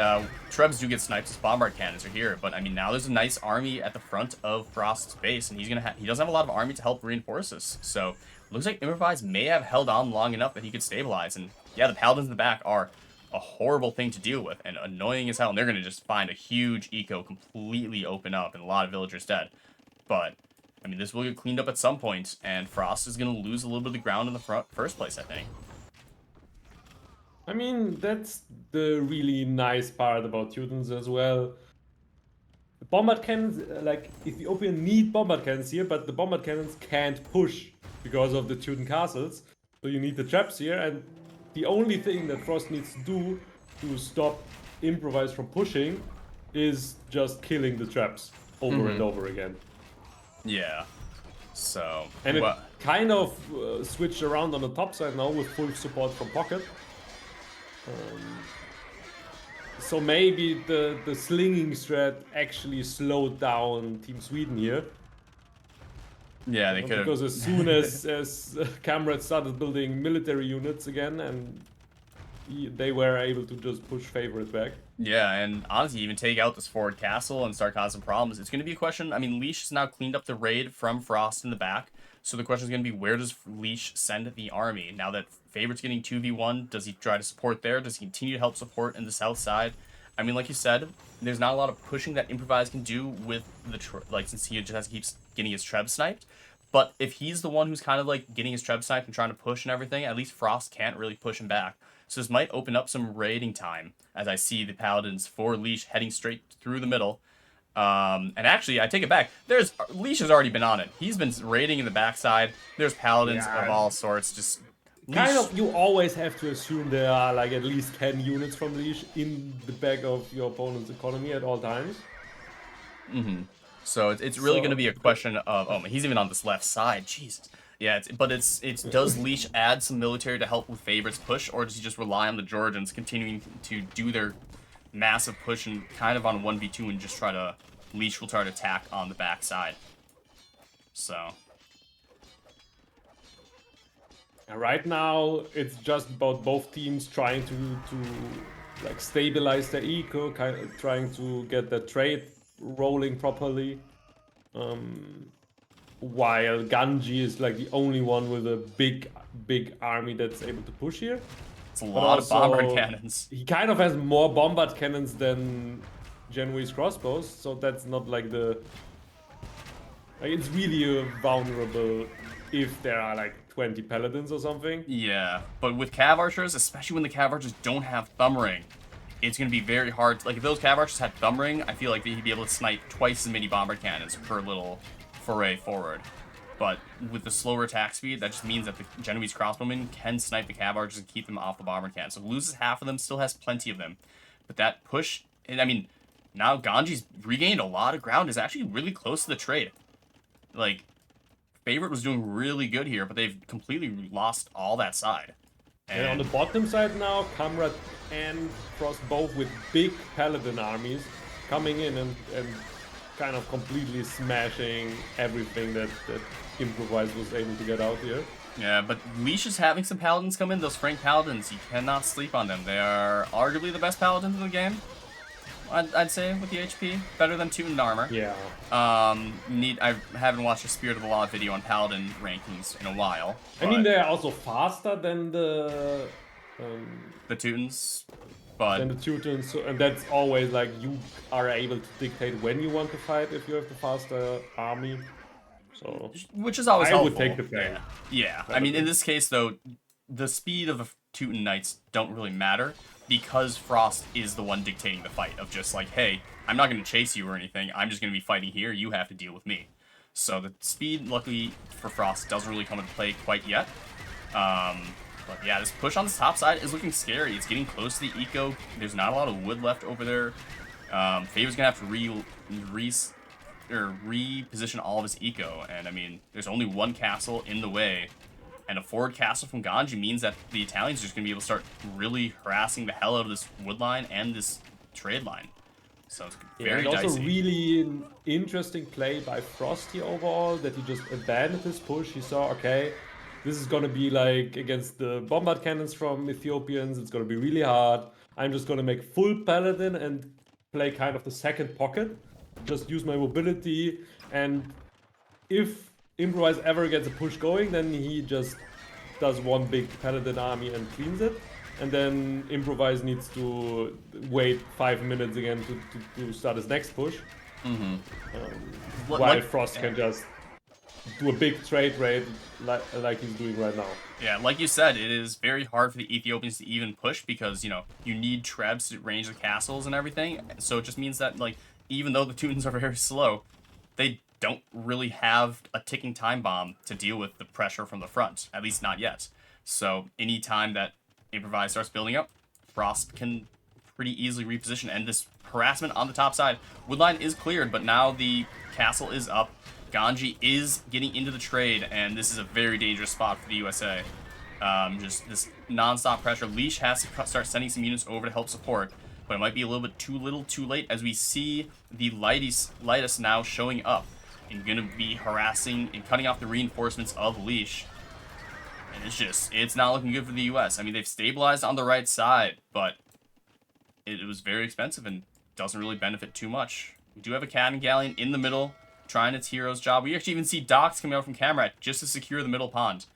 Trebs do get sniped as bombard cannons are here. But, I mean, now there's a nice army at the front of Frost's base. And he doesn't have a lot of army to help reinforce this. So, looks like Improvise may have held on long enough that he could stabilize. And, yeah, the Paladins in the back are a horrible thing to deal with and annoying as hell. And they're going to just find a huge eco completely open up and a lot of villagers dead. But, I mean, this will get cleaned up at some point, and Frost is going to lose a little bit of the ground in the first place, I think. I mean, that's the really nice part about Teutons as well. The bombard cannons, like, Ethiopian need bombard cannons here, but the bombard cannons can't push because of the Teuton castles. So you need the traps here, and the only thing that Frost needs to do to stop Improvise from pushing is just killing the traps over and over again. Yeah. So... And it kind of switched around on the top side now with full support from Pocket. So maybe the slinging strat actually slowed down Team Sweden here. Yeah, they could have... Because as soon as Kamrat started building military units again, and they were able to just push favorites back. Yeah, and honestly, even take out this forward castle and start causing problems. It's going to be a question. I mean, Leash has now cleaned up the raid from Frost in the back. So the question is going to be, where does Leash send the army? Now that Favorite's getting 2v1, does he try to support there? Does he continue to help support in the south side? I mean, like you said, there's not a lot of pushing that Improvise can do with the, since he just has to keep getting his Treb sniped. But if he's the one who's kind of like getting his Treb sniped and trying to push and everything, at least Frost can't really push him back. So this might open up some raiding time, as I see the Paladins for Leash heading straight through the middle. And actually, I take it back. Leash has already been on it. He's been raiding in the backside. There's Paladins of all sorts. Just kind of, you always have to assume there are like at least 10 units from Leash in the back of your opponent's economy at all times. So it's really going to be a question of, oh, he's even on this left side. Jesus. Yeah, does Leash add some military to help with Favorite's push, or does he just rely on the Georgians continuing to do their massive push and kind of on 1v2 and just Leash will try to attack on the backside. So. And right now, it's just about both teams trying to like stabilize their eco, kind of trying to get the trade rolling properly. While Ganji is like the only one with a big army that's able to push here. It's a lot of bombard cannons. He kind of has more bombard cannons than Genoese crossbows, so that's not like it's really vulnerable if there are like 20 paladins or something. Yeah, but with Cav Archers, especially when the Cav Archers don't have Thumb Ring, it's going to be very hard. Like, if those Cav Archers had Thumb Ring, I feel like he'd be able to snipe twice as many bombard cannons per little foray forward. But with the slower attack speed, that just means that the Genoese crossbowmen can snipe the Cav Archers and keep them off the bombard cannons. So loses half of them, still has plenty of them. But that push, and I mean, now Ganji's regained a lot of ground, is actually really close to the trade. Like, Favorite was doing really good here, but they've completely lost all that side. And on the bottom side now, Kamrat and Frost both with big paladin armies coming in and kind of completely smashing everything that Improvise was able to get out here. Yeah, but Leash is having some paladins come in. Those Frank paladins, you cannot sleep on them. They are arguably the best paladins in the game. I'd say with the HP, better than Teuton armor. Yeah. I haven't watched a Spirit of the Law video on paladin rankings in a while. I mean, they're also faster than the Teutons, but than the Teutons, so, and that's always like you are able to dictate when you want to fight if you have the faster army. So which is always I helpful. would take the flank. Yeah. I mean, in this case though, the speed of the Teuton knights don't really matter because Frost is the one dictating the fight of just like, hey, I'm not going to chase you or anything. I'm just going to be fighting here. You have to deal with me. So the speed, luckily for Frost, doesn't really come into play quite yet. But yeah, this push on the top side is looking scary. It's getting close to the eco. There's not a lot of wood left over there. Favor's going to have to reposition all of his eco. And I mean, there's only one castle in the way. And a forward castle from Ganji means that the Italians are just going to be able to start really harassing the hell out of this wood line and this trade line. So it's very and also dicey. really an interesting play by Frosty overall, that he just abandoned his push. He saw, okay, this is going to be like against the bombard cannons from Ethiopians. It's going to be really hard. I'm just going to make full paladin and play kind of the second pocket. Just use my mobility, and if Improvise ever gets a push going, then he just does one big paladin army and cleans it. And then Improvise needs to wait 5 minutes again to start his next push. While Frost can just do a big trade raid like he's doing right now. Yeah, like you said, it is very hard for the Ethiopians to even push because, you know, you need trebs to range the castles and everything. So it just means that, like, even though the Teutons are very slow, they don't really have a ticking time bomb to deal with the pressure from the front, at least not yet. So any time that Improvise starts building up, Frost can pretty easily reposition. And this harassment on the top side, Woodline is cleared, but now the castle is up. Ganji is getting into the trade, and this is a very dangerous spot for the USA. Just this non-stop pressure. Leash has to start sending some units over to help support, but it might be a little bit too little too late as we see the Lightus now showing up and going to be harassing and cutting off the reinforcements of Leash. And it's not looking good for the US. I mean, they've stabilized on the right side, but it was very expensive and doesn't really benefit too much. We do have a Cannon Galleon in the middle, trying its hero's job. We actually even see docks coming out from Kamrat just to secure the middle pond.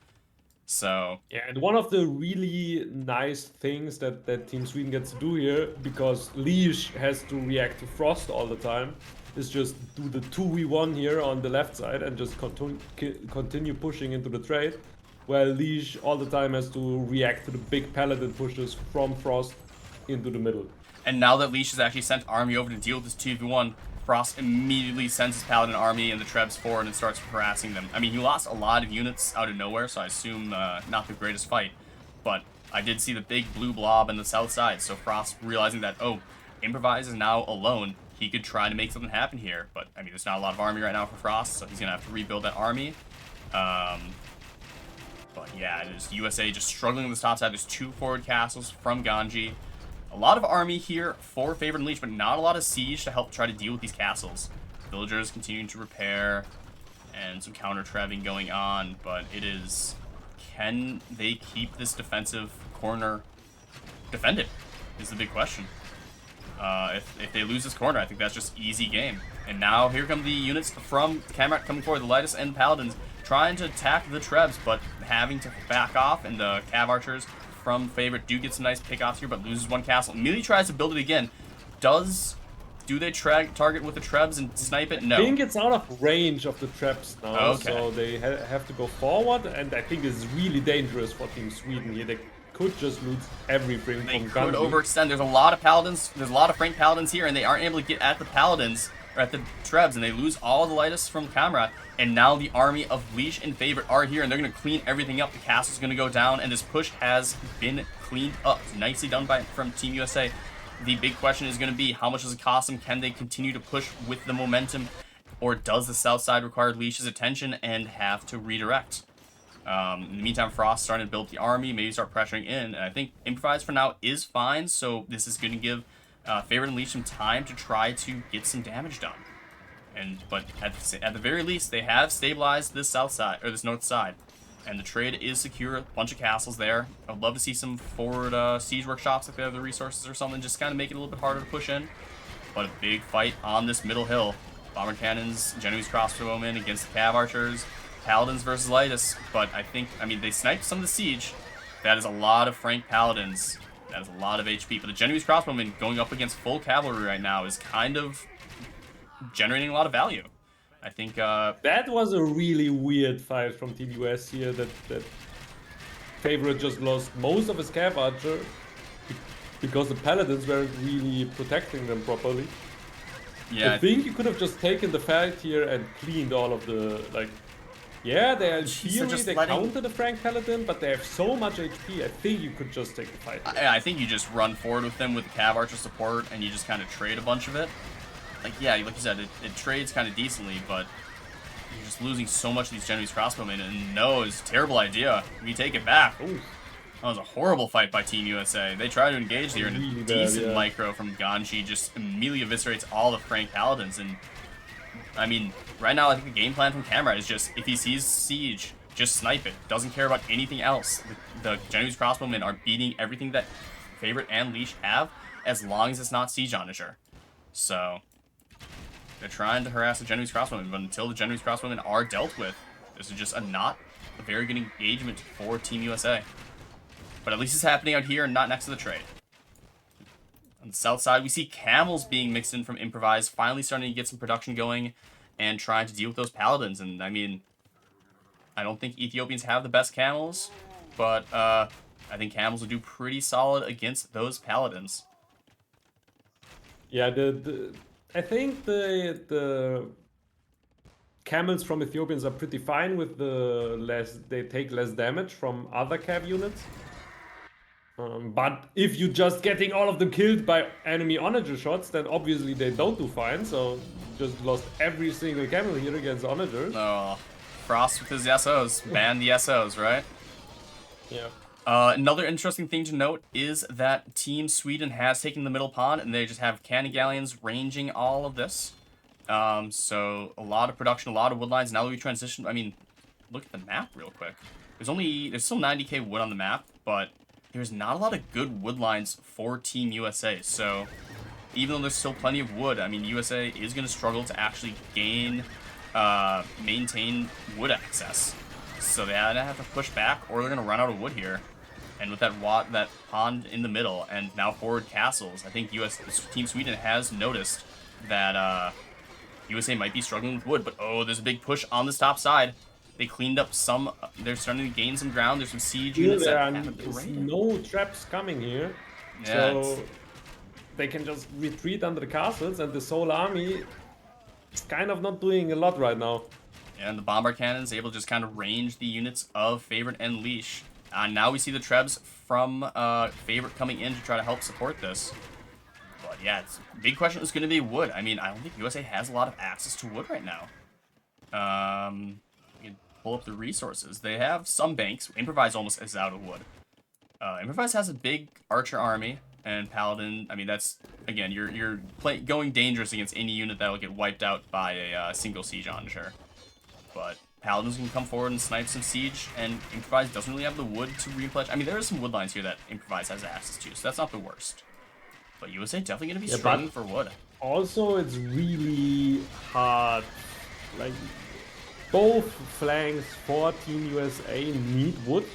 So yeah, and one of the really nice things that Team Sweden gets to do here, because Leash has to react to Frost all the time, is just do the 2v1 here on the left side and just continue pushing into the trade, while Leash all the time has to react to the big paladin pushes from Frost into the middle. And now that Leash has actually sent army over to deal with this 2v1, Frost immediately sends his paladin army and the trebs forward and starts harassing them. I mean, he lost a lot of units out of nowhere, so I assume not the greatest fight. But I did see the big blue blob on the south side, so Frost realizing that, oh, Improvise is now alone, he could try to make something happen here. But, I mean, there's not a lot of army right now for Frost, so he's going to have to rebuild that army. But yeah, it is USA just struggling on the top side. There's 2 forward castles from Ganji. A lot of army here for Favored and Leash, but not a lot of siege to help try to deal with these castles. Villagers continuing to repair, and some counter-trebbing going on, but it is... Can they keep this defensive corner defended, is the big question. If they lose this corner, I think that's just easy game. And now here come the units from Kamrat coming forward, the Lightus and the Paladins, trying to attack the Trebs, but having to back off, and the Cav Archers from Favorite do get some nice pickoffs here, but loses one castle. Immediately tries to build it again. Do they target with the Trebs and snipe it? No. I think it's out of range of the traps now, Okay. so they have to go forward, and I think this is really dangerous for Team Sweden here. They could just lose everything They from could Ganji. overextend. There's a lot of Paladins. There's a lot of Frank Paladins here, and they aren't able to get at the Paladins, or at the Trebs, and they lose all the Lightus from Kamrat. And now the army of Leash and Favorite are here, and they're going to clean everything up. The castle's going to go down, and this push has been cleaned up. Nicely done from Team USA. The big question is going to be, how much does it cost them? Can they continue to push with the momentum? Or does the south side require Leash's attention and have to redirect? In the meantime, Frost starting to build the army, maybe start pressuring in. And I think Improvise for now is fine, so this is going to give Favorite and Leash some time to try to get some damage done. But at the very least, they have stabilized this south side, or this north side. And the trade is secure, a bunch of castles there. I'd love to see some forward siege workshops if they have the resources or something, just kind of make it a little bit harder to push in. But a big fight on this middle hill. Bomber cannons, Genoese crossbowmen against the Cav Archers, Paladins versus Lightus. But I mean, they sniped some of the siege. That is a lot of Frank Paladins. That is a lot of HP. But the Genoese crossbowmen going up against full cavalry right now is kind of generating a lot of value. I think that was a really weird fight from Team US here, that Favorite just lost most of his Cav Archer because the paladins weren't really protecting them properly. Yeah, I think you could have just taken the fight here and cleaned all of the, like... Yeah, they are in Jeez, they're theory, just they letting- counter the Frank Paladin, but they have so much HP, I think you could just take the fight here. I think you just run forward with them with the Cav Archer support, and you just kind of trade a bunch of it. Like, yeah, like you said, it trades kind of decently, but you're just losing so much of these Genovese crossbowmen, and no, it's a terrible idea. We take it back. Ooh. That was a horrible fight by Team USA. They try to engage here, and a Really bad, decent yeah. micro from Ganji just immediately eviscerates all the Frank Paladins. And I mean, right now, I think the game plan from Kamrat is just, if he sees Siege, just snipe it. Doesn't care about anything else. The Genovese crossbowmen are beating everything that Favorite and Leash have, as long as it's not Siege Onager. So, they're trying to harass the Genovese crossbowmen, but until the Genovese crossbowmen are dealt with, this is just not a very good engagement for Team USA. But at least it's happening out here and not next to the trade. On the south side, we see camels being mixed in from Improvise, finally starting to get some production going and trying to deal with those paladins. And I mean, I don't think Ethiopians have the best camels, but I think camels will do pretty solid against those paladins. Yeah, I think the camels from Ethiopians are pretty fine with they take less damage from other cav units. But if you're just getting all of them killed by enemy onager shots, then obviously they don't do fine. So just lost every single camel here against onagers. Oh, Frost with his SOs. Ban the SOs, right? Yeah. Another interesting thing to note is that Team Sweden has taken the middle pond, and they just have cannon galleons ranging all of this. So a lot of production, a lot of wood lines. Now that we transition, I mean, look at the map real quick. There's still 90k wood on the map, but there's not a lot of good wood lines for Team USA. So even though there's still plenty of wood, I mean, USA is going to struggle to actually maintain wood access. So they either have to push back, or they're going to run out of wood here. And with that pond in the middle, and now forward castles, I think Team Sweden has noticed that USA might be struggling with wood. But oh, there's a big push on this top side. They cleaned up some. They're starting to gain some ground. There's some siege units that haven't There's raided. no traps coming here, Yeah, so they can just retreat under the castles, and the Soul Army is kind of not doing a lot right now. and the bombard cannons able to just kind of range the units of Favorite and Leash. Now we see the Trebs from Favorite coming in to try to help support this. But yeah, big question is going to be wood. I mean, I don't think USA has a lot of access to wood right now. We can pull up the resources. They have some banks. Improvise almost is out of wood. Improvise has a big archer army, and Paladin, I mean, that's, again, you're going dangerous against any unit that will get wiped out by a single siege onager. But Paladins can come forward and snipe some siege, and Improvise doesn't really have the wood to repledge. I mean, there are some wood lines here that Improvise has access to, so that's not the worst. But USA definitely going to be struggling for wood. Also, it's really hard. Like, both flanks for Team USA need wood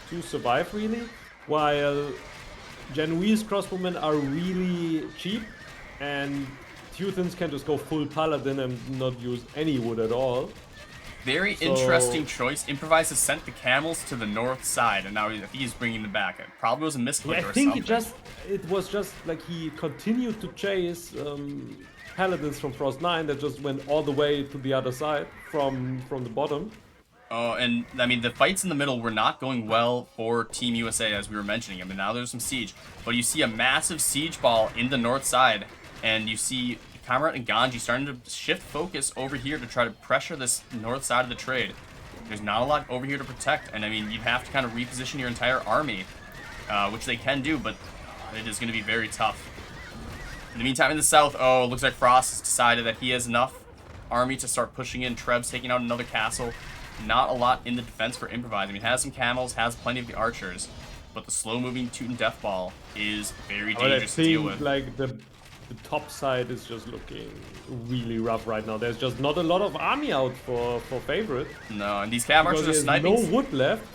to survive, really, while Genovese crossbowmen are really cheap, and Teutons can just go full Paladin and not use any wood at all. Very interesting choice. Improvise has sent the camels to the north side, and now he's bringing them back. It probably was a misclick or I think something. it was just like he continued to chase Paladins from Frost 9 that just went all the way to the other side from the bottom. Oh, and I mean, the fights in the middle were not going well for Team USA, as we were mentioning. I mean, now there's some siege, but you see a massive siege ball in the north side, and you see Kamrat and Ganji starting to shift focus over here to try to pressure this north side of the trade. There's not a lot over here to protect, and I mean, you'd have to kind of reposition your entire army, which they can do, but it is going to be very tough. In the meantime, in the south, oh, it looks like Frost has decided that he has enough army to start pushing in. Trebs taking out another castle. Not a lot in the defense for Improvise. I mean, has some camels, has plenty of the archers, but the slow-moving Teuton Death Ball is very dangerous to deal with. Like the top side is just looking really rough right now. There's just not a lot of army out for Favorite. No, and these cav archers are There's sniping. no wood left.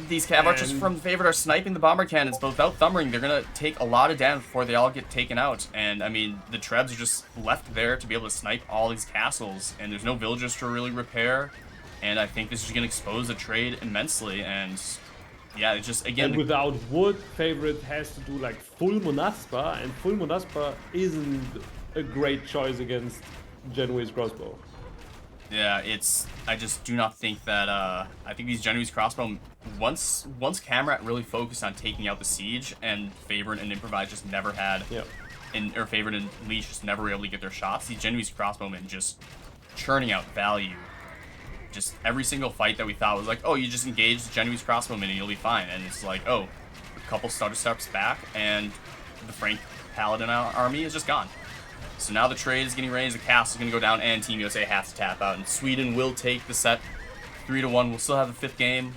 These cav archers from Favorite are sniping the bomber cannons, but without thumbering, they're gonna take a lot of damage before they all get taken out. And I mean, the Trebs are just left there to be able to snipe all these castles, and there's no villagers to really repair. And I think this is gonna expose the trade immensely, and yeah, it's just again. And without wood, favorite has to do like full Monaspa, and full Monaspa isn't a great choice against Genoese crossbow. Yeah, I just do not think that I think these Genoese crossbow once kamrat really focused on taking out the siege, and Favorite and Improvise just never had or Favorite and Leash just never were able to get their shots. These Genoese crossbowmen just churning out value. Just every single fight that we thought was like, oh, you just engage the Genoese crossbowmen and you'll be fine, and it's like, oh, a couple stutter steps back and the Frank Paladin army is just gone. So now the trade is getting raised, the cast is going to go down, and Team USA has to tap out. And Sweden will take the set 3-1. We'll still have the 5th game,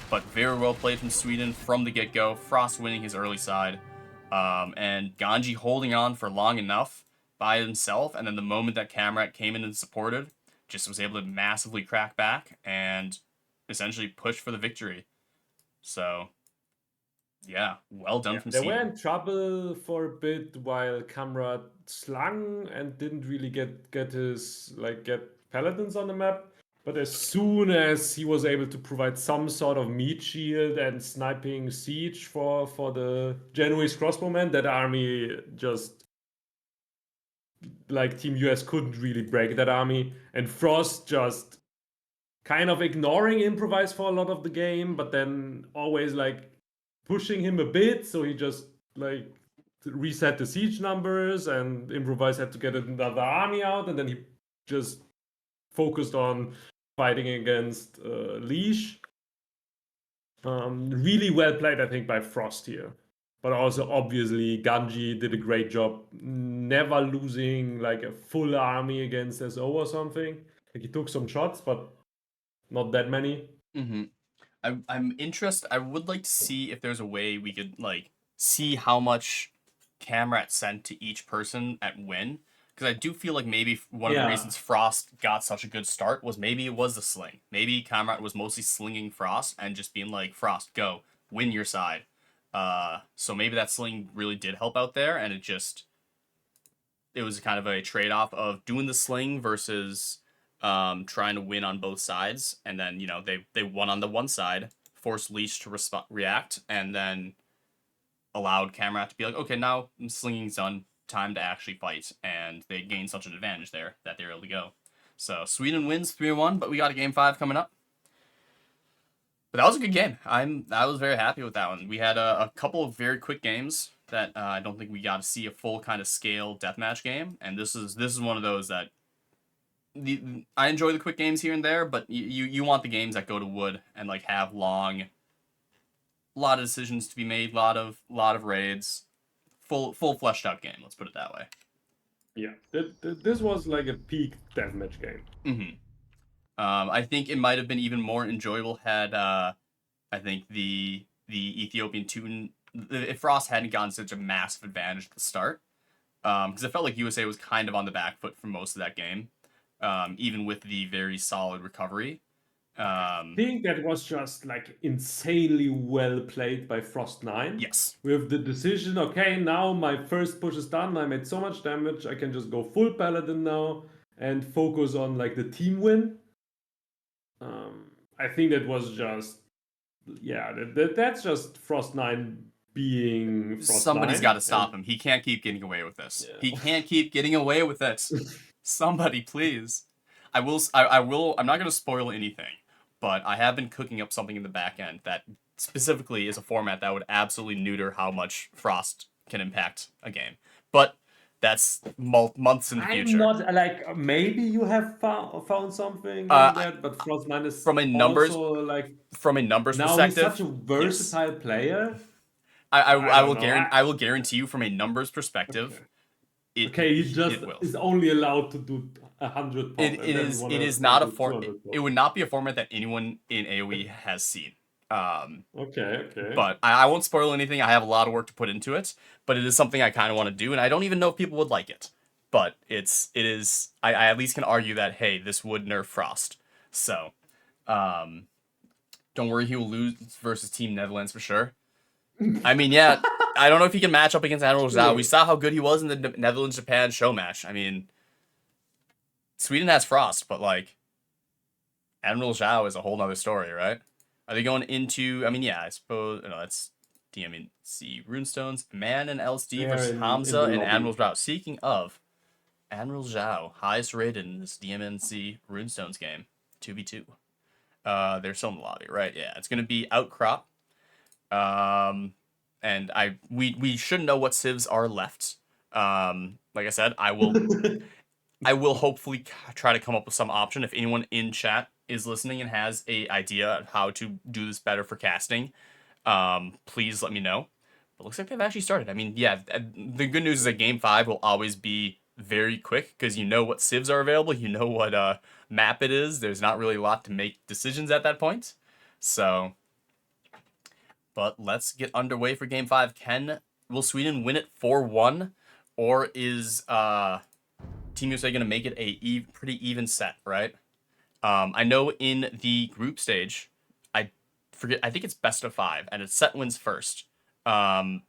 but very well played from Sweden from the get-go. Frost winning his early side, and Ganji holding on for long enough by himself. And then the moment that kamrat came in and supported, just was able to massively crack back and essentially push for the victory. So yeah, well done from They Sweden. were in trouble for a bit while kamrat slung and didn't really get paladins on the map. But as soon as he was able to provide some sort of meat shield and sniping siege for the Genoese crossbowmen, that army just like Team US couldn't really break that army, and Frost just kind of ignoring Improvise for a lot of the game, but then always like pushing him a bit, so he just like reset the siege numbers, and Improvise had to get another army out, and then he just focused on fighting against Leash. Really well played, I think, by Frost here. But also, obviously, Ganji did a great job never losing like a full army against SO or something. Like, he took some shots, but not that many. Mm-hmm. I'm interested. I would like to see if there's a way we could like see how much kamrat sent to each person at win. Because I do feel like maybe one of the reasons Frost got such a good start was maybe it was the sling. Maybe kamrat was mostly slinging Frost and just being like, Frost, go, win your side. So maybe that sling really did help out there, and it was kind of a trade-off of doing the sling versus trying to win on both sides. And then, you know, they won on the one side, forced Leash to react, and then allowed kamrat to be like, okay, now slinging's done, time to actually fight. And they gained such an advantage there that they were able to go. So Sweden wins 3-1, but we got a game 5 coming up. But that was a good game. I was very happy with that one. We had a couple of very quick games that I don't think we got to see a full kind of scale deathmatch game, and this is one of those that I enjoy the quick games here and there, but you want the games that go to wood and like have long, lot of decisions to be made, lot of raids, full fleshed out game. Let's put it that way. Yeah, this was like a peak deathmatch game. Mm-hmm. I think it might have been even more enjoyable had I think the Ethiopian Teuton, if Frost hadn't gotten such a massive advantage at the start, because it felt like USA was kind of on the back foot for most of that game, even with the very solid recovery. I think that was just like insanely well played by Frost9. Yes. With the decision, okay, now my first push is done, I made so much damage, I can just go full Paladin now and focus on like the team win. I think that was just, yeah, that's just Frost9 being Frost9. Somebody's got to stop him. He can't keep getting away with this. Yeah. He can't keep getting away with it. Somebody, please. I will. I'm not going to spoil anything, but I have been cooking up something in the back end that specifically is a format that would absolutely neuter how much Frost can impact a game. But that's months in the future. I'm not like, maybe you have found something like that, but Frost9 is from a numbers also, like, from a numbers now perspective. He's such a versatile player. I will guarantee you from a numbers perspective. Okay. He just is only allowed to do 100 pop. It is not a format. It would not be a format that anyone in AoE has seen. Okay. But I won't spoil anything. I have a lot of work to put into it, but it is something I kind of want to do, and I don't even know if people would like it. But it is. I at least can argue that, hey, this would nerf Frost. So, don't worry, he will lose versus Team Netherlands for sure. I mean, yeah, I don't know if he can match up against Admiral Zhao. We saw how good he was in the Netherlands-Japan Showmatch. I mean, Sweden has Frost, but like, Admiral Zhao is a whole nother story, right? Are they going into? I mean, yeah, I suppose. No, that's DMNC Runestones. Man and LSD They're versus in Hamza the and lobby. Admiral Zhao. Speaking of, Admiral Zhao, highest rated in this DMNC Runestones game, 2v2. They're still in the lobby, right? Yeah, it's gonna be Outcrop. And we should know what civs are left. Like I said, I will hopefully try to come up with some option. If anyone in chat is listening and has a idea of how to do this better for casting, please let me know. But looks like they've actually started. I mean, yeah, the good news is that Game 5 will always be very quick because you know what civs are available, you know what map it is. There's not really a lot to make decisions at that point. So, but let's get underway for Game 5. Will Sweden win it 4-1, or is Team USA going to make it a pretty even set, right? I know in the group stage, I think it's best of 5, and it's set wins first. But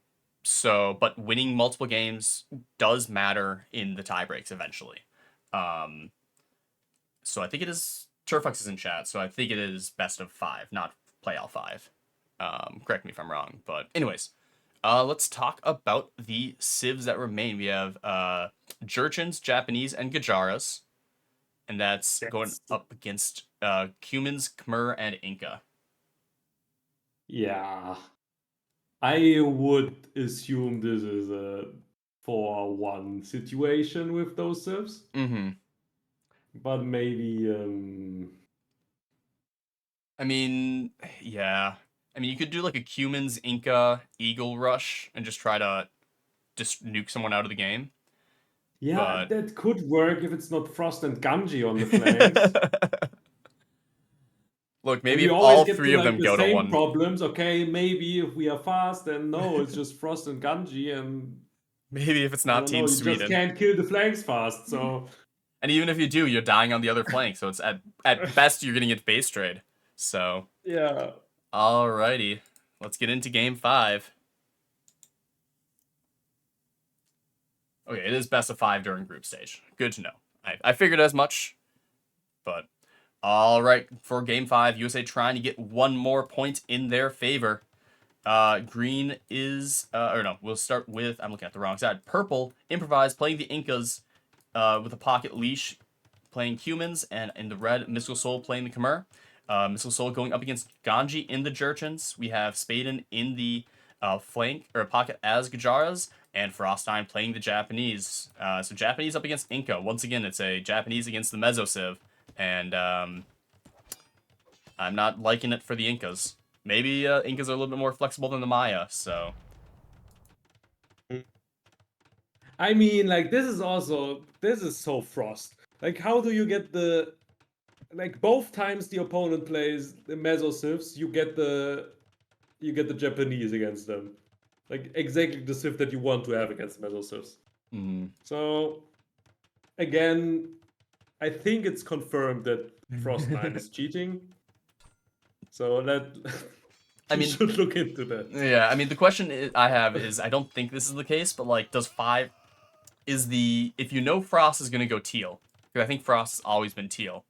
winning multiple games does matter in the tie breaks eventually. So I think it is. Turfux is in chat, so I think it is best of 5, not playoff 5. Correct me if I'm wrong, but anyways, let's talk about the civs that remain. We have Jurchens, Japanese, and Gajaras, and that's going up against Cumans, Khmer, and Inca. Yeah. I would assume this is a 4-1 situation with those civs. Mm-hmm. But maybe I mean, yeah. I mean, you could do like a Cumans, Inca, Eagle Rush and just try to just nuke someone out of the game. yeah, But that could work if it's not Frost and Ganji on the flanks. Look, And maybe we if always all get to three of like them the go to same 1. problems. Okay, maybe if we are fast, then no, it's just Frost and Ganji, and Maybe if it's I not don't know, Team you just Sweden. can't kill the flanks fast. So And even if you do, you're dying on the other flank. So it's at best you're getting it base trade. So yeah. alrighty. Let's get into game 5. Okay, it is best of 5 during group stage. Good to know. I figured as much. But alright, for game 5, USA trying to get one more point in their favor. Green is or no, we'll start with, I'm looking at the wrong side. Purple, Improvise, playing the Incas with a pocket leash, playing Humans, and in the red, mYsTikaL Soul playing the Khmer. mYsTikaL Soul going up against Ganji in the Jurchens. We have Spaden in the flank or pocket as Gajaras, and Frostine playing the Japanese. So Japanese up against Inca. Once again, it's a Japanese against the Mezosiv, and I'm not liking it for the Incas. Maybe Incas are a little bit more flexible than the Maya, so. I mean, like this is so Frost. Like, how do you get the like both times the opponent plays the Mesosivs, you get the Japanese against them. Like exactly the Civ that you want to have against Mesosivs. So again, I think it's confirmed that Frost9 is cheating. So that I you mean, should look into that. yeah, I mean, the question I have is, I don't think this is the case, but like, does 5 is the, if you know Frost is gonna go teal, because I think Frost has always been teal.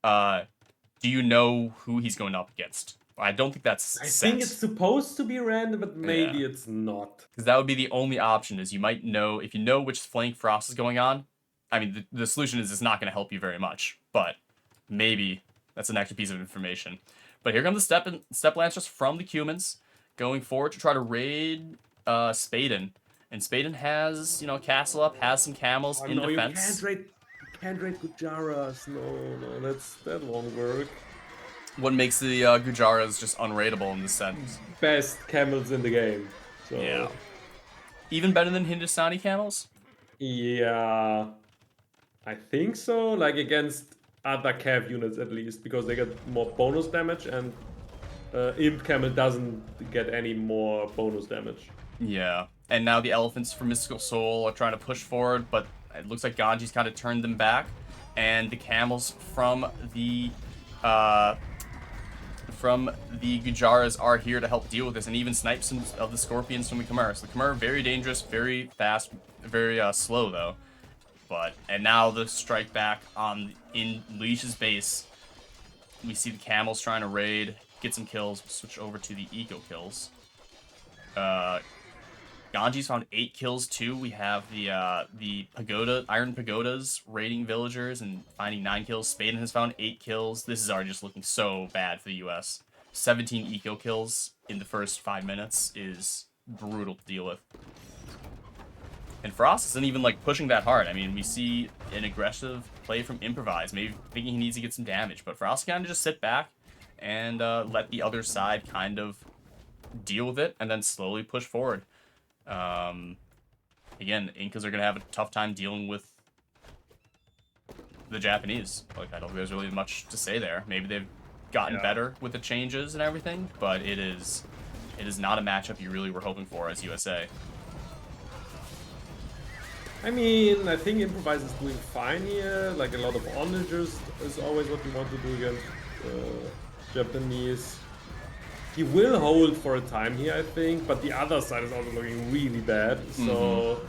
Do you know who he's going up against? I don't think that's I set. think it's supposed to be random, but maybe Yeah. it's not. Because that would be the only option, is you might know, if you know which flank Frost is going on, I mean, the solution is it's not going to help you very much, but maybe that's an extra piece of information. But here come the Step Lancers from the Cumans, going forward to try to raid Spaden. And Spaden has, castle up, has some camels in no, defense. You can't raid Gujaras. No, that won't work. What makes the Gujaras just unraidable in this sense? Best camels in the game. So Yeah. Even better than Hindustani camels? yeah, I think so. Like against other cav units at least, because they get more bonus damage, and Imp Camel doesn't get any more bonus damage. Yeah. And now the elephants from mYsTikaL Soul are trying to push forward, but it looks like Ganji's kind of turned them back. And the camels from the Gujaras are here to help deal with this, and even snipe some of the scorpions from the Khmer. So the Khmer are very dangerous, very fast, very slow though. And now the strike back in Leash's base. We see the camels trying to raid. get some kills. We'll switch over to the eco kills. Ganji's found 8 kills too. We have the pagoda, iron pagodas raiding villagers and finding 9 kills. Spaden has found 8 kills. This is already just looking so bad for the US. 17 eco kills in the first 5 minutes is brutal to deal with. And Frost isn't even like pushing that hard. I mean, we see an aggressive play from Improvise, maybe thinking he needs to get some damage, but Frost kind of just sit back and let the other side kind of deal with it and then slowly push forward. Again, Incas are going to have a tough time dealing with the Japanese. Like, I don't think there's really much to say there. Maybe they've gotten better with the changes and everything, but it is not a matchup you really were hoping for as USA. I mean, I think Improvise is doing fine here. Like, a lot of onagers is always what you want to do against Japanese. He will hold for a time here, I think, but the other side is also looking really bad. So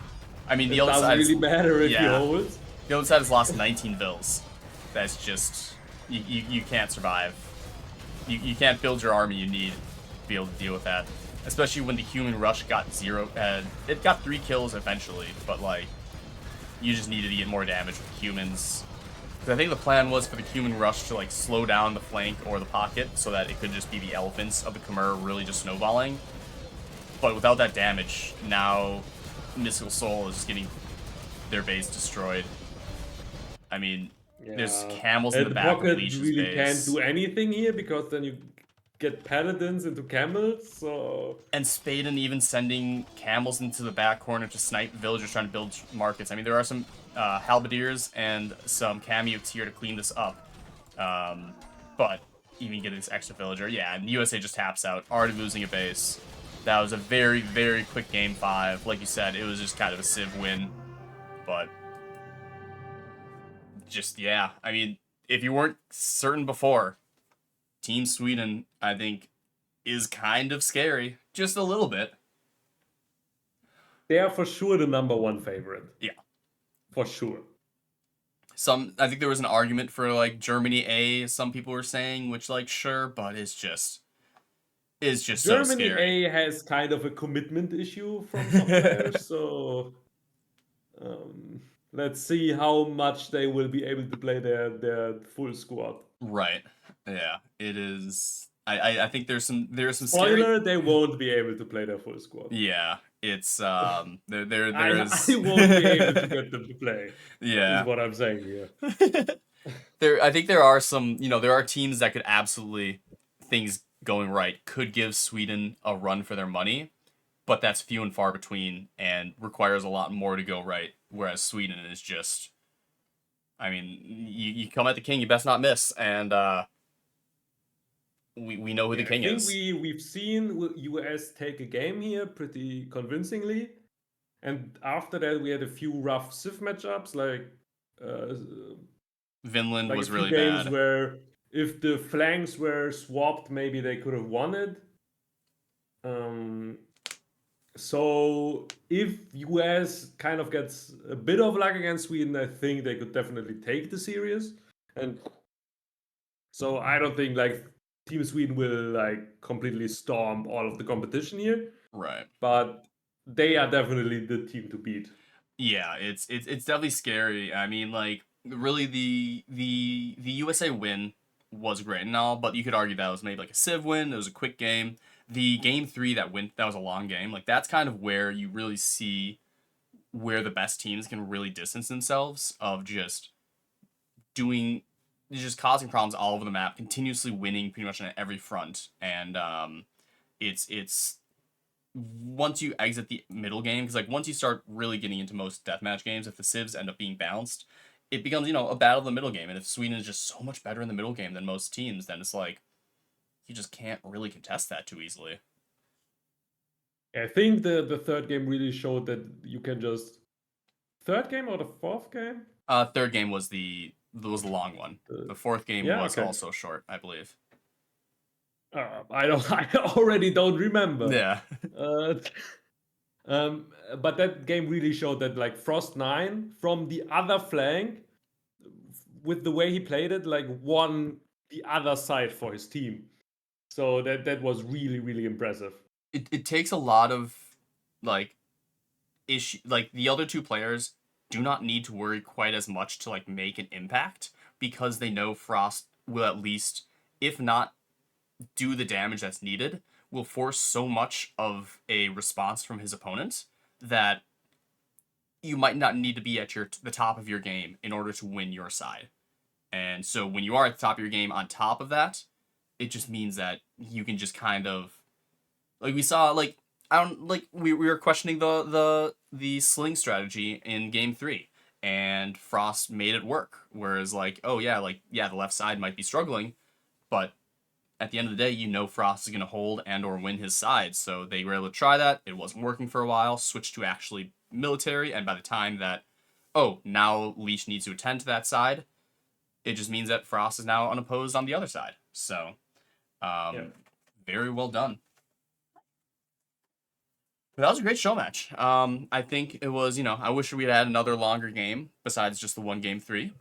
I mean, the it other doesn't side really matter if he yeah. holds. The other side has lost 19 bills. That's just you can't survive. You can't build your army you need to be able to deal with that. Especially when the human rush got 0. It got 3 kills eventually, but like you just needed to get more damage with humans. I think the plan was for the human rush to like slow down the flank or the pocket so that it could just be the elephants of the Khmer really just snowballing. But without that damage, now mYsTikaL Soul is just getting their base destroyed. I mean, there's camels in the back of pocket Leash's really base. can't do anything here because then you get paladins into camels. So and Spaden even sending camels into the back corner to snipe villagers trying to build markets. I mean, there are some halberdiers and some cameos here to clean this up. But even getting this extra villager, yeah, and USA just taps out, already losing a base. That was a very, very quick game 5. Like you said, it was just kind of a civ win. But just, yeah, I mean, if you weren't certain before, Team Sweden, I think, is kind of scary. Just a little bit. they are for sure the #1 favorite. Yeah. For sure. I think there was an argument for like Germany A, some people were saying, which like sure, but it's just so Germany scary. A has kind of a commitment issue from some players, so let's see how much they will be able to play their full squad. Right. Yeah. It is. I think there's some Spoiler, scary. they won't be able to play their full squad. Yeah. It's there's I won't be able to get them to play. Yeah. Is what I'm saying here. I think there are some, there are teams that could absolutely, things going right, could give Sweden a run for their money, but that's few and far between and requires a lot more to go right, whereas Sweden is just, I mean, you come at the king, you best not miss, and we know who the king is. I think we've seen US take a game here pretty convincingly, and after that we had a few rough civ matchups, like Vinland like was a few really games bad. where if the flanks were swapped, maybe they could have won it. So if US kind of gets a bit of luck against Sweden, I think they could definitely take the series. And so I don't think like Team Sweden will like completely storm all of the competition here. Right. But they are definitely the team to beat. Yeah, it's definitely scary. I mean, like really the USA win was great and all, but you could argue that was maybe like a civ win. It was a quick game. The game 3 that was a long game. Like that's kind of where you really see where the best teams can really distance themselves of just causing problems all over the map, continuously winning pretty much on every front, and it's once you exit the middle game, because like once you start really getting into most deathmatch games, if the civs end up being balanced, it becomes a battle of the middle game, and if Sweden is just so much better in the middle game than most teams, then it's like you just can't really contest that too easily. I think the third game really showed that you can just third game or the fourth game? Third game was the long one. The fourth game was also short, I believe. I already don't remember. Yeah. But that game really showed that like Frost 9 from the other flank, with the way he played it, like won the other side for his team. So that was really, really impressive. It takes a lot of like issue. Like the other two players do not need to worry quite as much to like make an impact because they know Frost will at least, if not do the damage that's needed, will force so much of a response from his opponent that you might not need to be at the top of your game in order to win your side. And so when you are at the top of your game on top of that, it just means that you can just kind of like we saw like I don't like we were questioning the sling strategy in game 3 and Frost made it work. Whereas like, oh yeah, like yeah, the left side might be struggling, but at the end of the day, you know Frost is going to hold and or win his side. So they were able to try that. It wasn't working for a while. Switched to actually military, and by the time that, oh, now Leash needs to attend to that side, it just means that Frost is now unopposed on the other side. So, very well done. But that was a great show match. I think it was, I wish we'd had another longer game besides just the one game 3.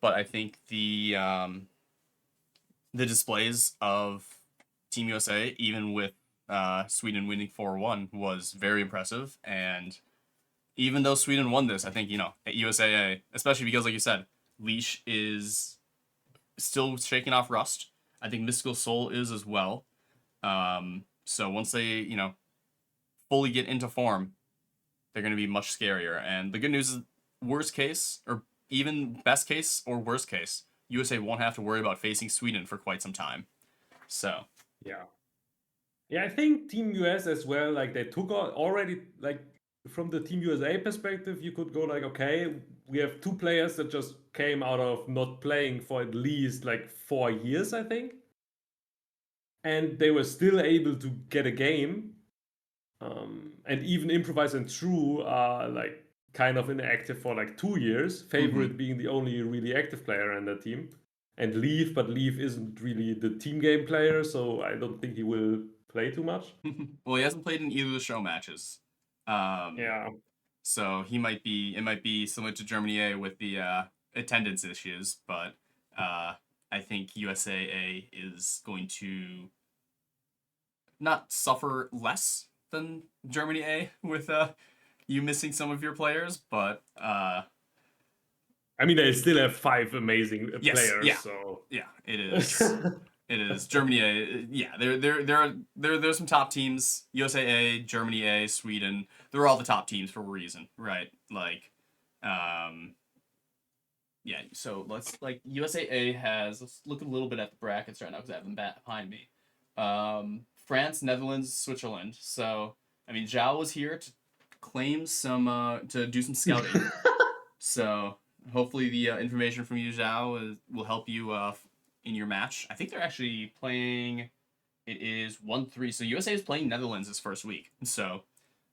But I think the displays of Team USA, even with Sweden winning 4-1, was very impressive. And even though Sweden won this, I think, at USAA, especially because, like you said, Leash is still shaking off rust. I think mYsTikaL Soul is as well. So once they, fully get into form, they're going to be much scarier. And the good news is, worst case, or even best case or worst case, USA won't have to worry about facing Sweden for quite some time. So yeah, I think Team US as well. Like they took already like from the Team USA perspective, you could go like, okay, we have 2 players that just came out of not playing for at least like 4 years, I think, and they were still able to get a game. And even Improvise and True are like kind of inactive for like 2 years. Favorite being the only really active player in the team, and Leaf, but Leaf isn't really the team game player, so I don't think he will play too much. well, he hasn't played in either of the show matches. Yeah. So it might be similar to Germany A with the attendance issues, but I think USAA is going to not suffer less than Germany A with you missing some of your players, but I mean, they still have 5 amazing yes, players, yeah, so yeah, it is. It is Germany A. Yeah, there's some top teams. USA A, Germany A, Sweden. They're all the top teams for a reason, right? Like, yeah. So let's USAA has. Let's look a little bit at the brackets right now because I have them behind me. France, Netherlands, Switzerland. So I mean, Zhao was here to claim some to do some scouting. So hopefully the information from you, Zhao, will help you in your match. I think they're actually playing. It is 1-3. So USA is playing Netherlands this first week. So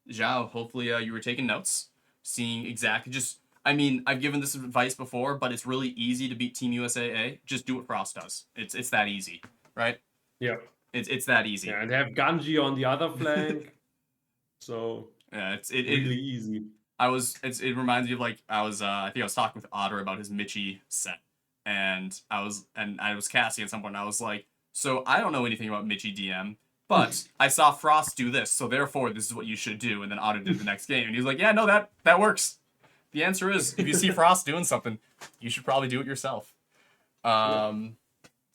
Zhao, hopefully you were taking notes, seeing exactly just. I mean, I've given this advice before, but it's really easy to beat Team USAA. Just do what Frost does. It's that easy, right? yeah. It's that easy. Yeah, and they have Ganji on the other flank, so yeah, really easy. It reminds me of like I think I was talking with Otter about his Michi set, and I was casting at some point. And I was like, so I don't know anything about Michi DM, but I saw Frost do this, so therefore this is what you should do. And then Otter did the next game, and he was like, yeah, no, that works. The answer is if you see Frost doing something, you should probably do it yourself.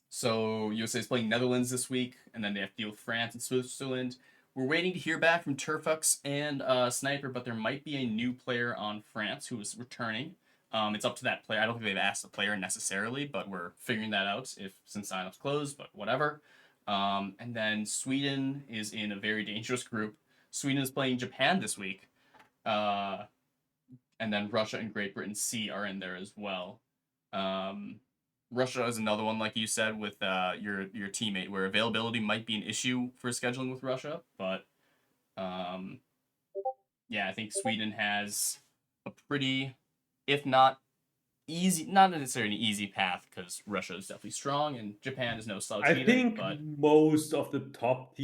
So USA is playing Netherlands this week, and then they have to deal with France and Switzerland. We're waiting to hear back from Turfux and Sniper, but there might be a new player on France who is returning. It's up to that player. I don't think they've asked the player necessarily, but we're figuring that out since sign-up's closed, but whatever. And then Sweden is in a very dangerous group. Sweden is playing Japan this week. And then Russia and Great Britain C are in there as well. Russia is another one, like you said, with your teammate, where availability might be an issue for scheduling with Russia. But yeah, I think Sweden has a pretty, if not easy, not necessarily an easy path, because Russia is definitely strong and Japan is no slouch I either. think But most of the top teams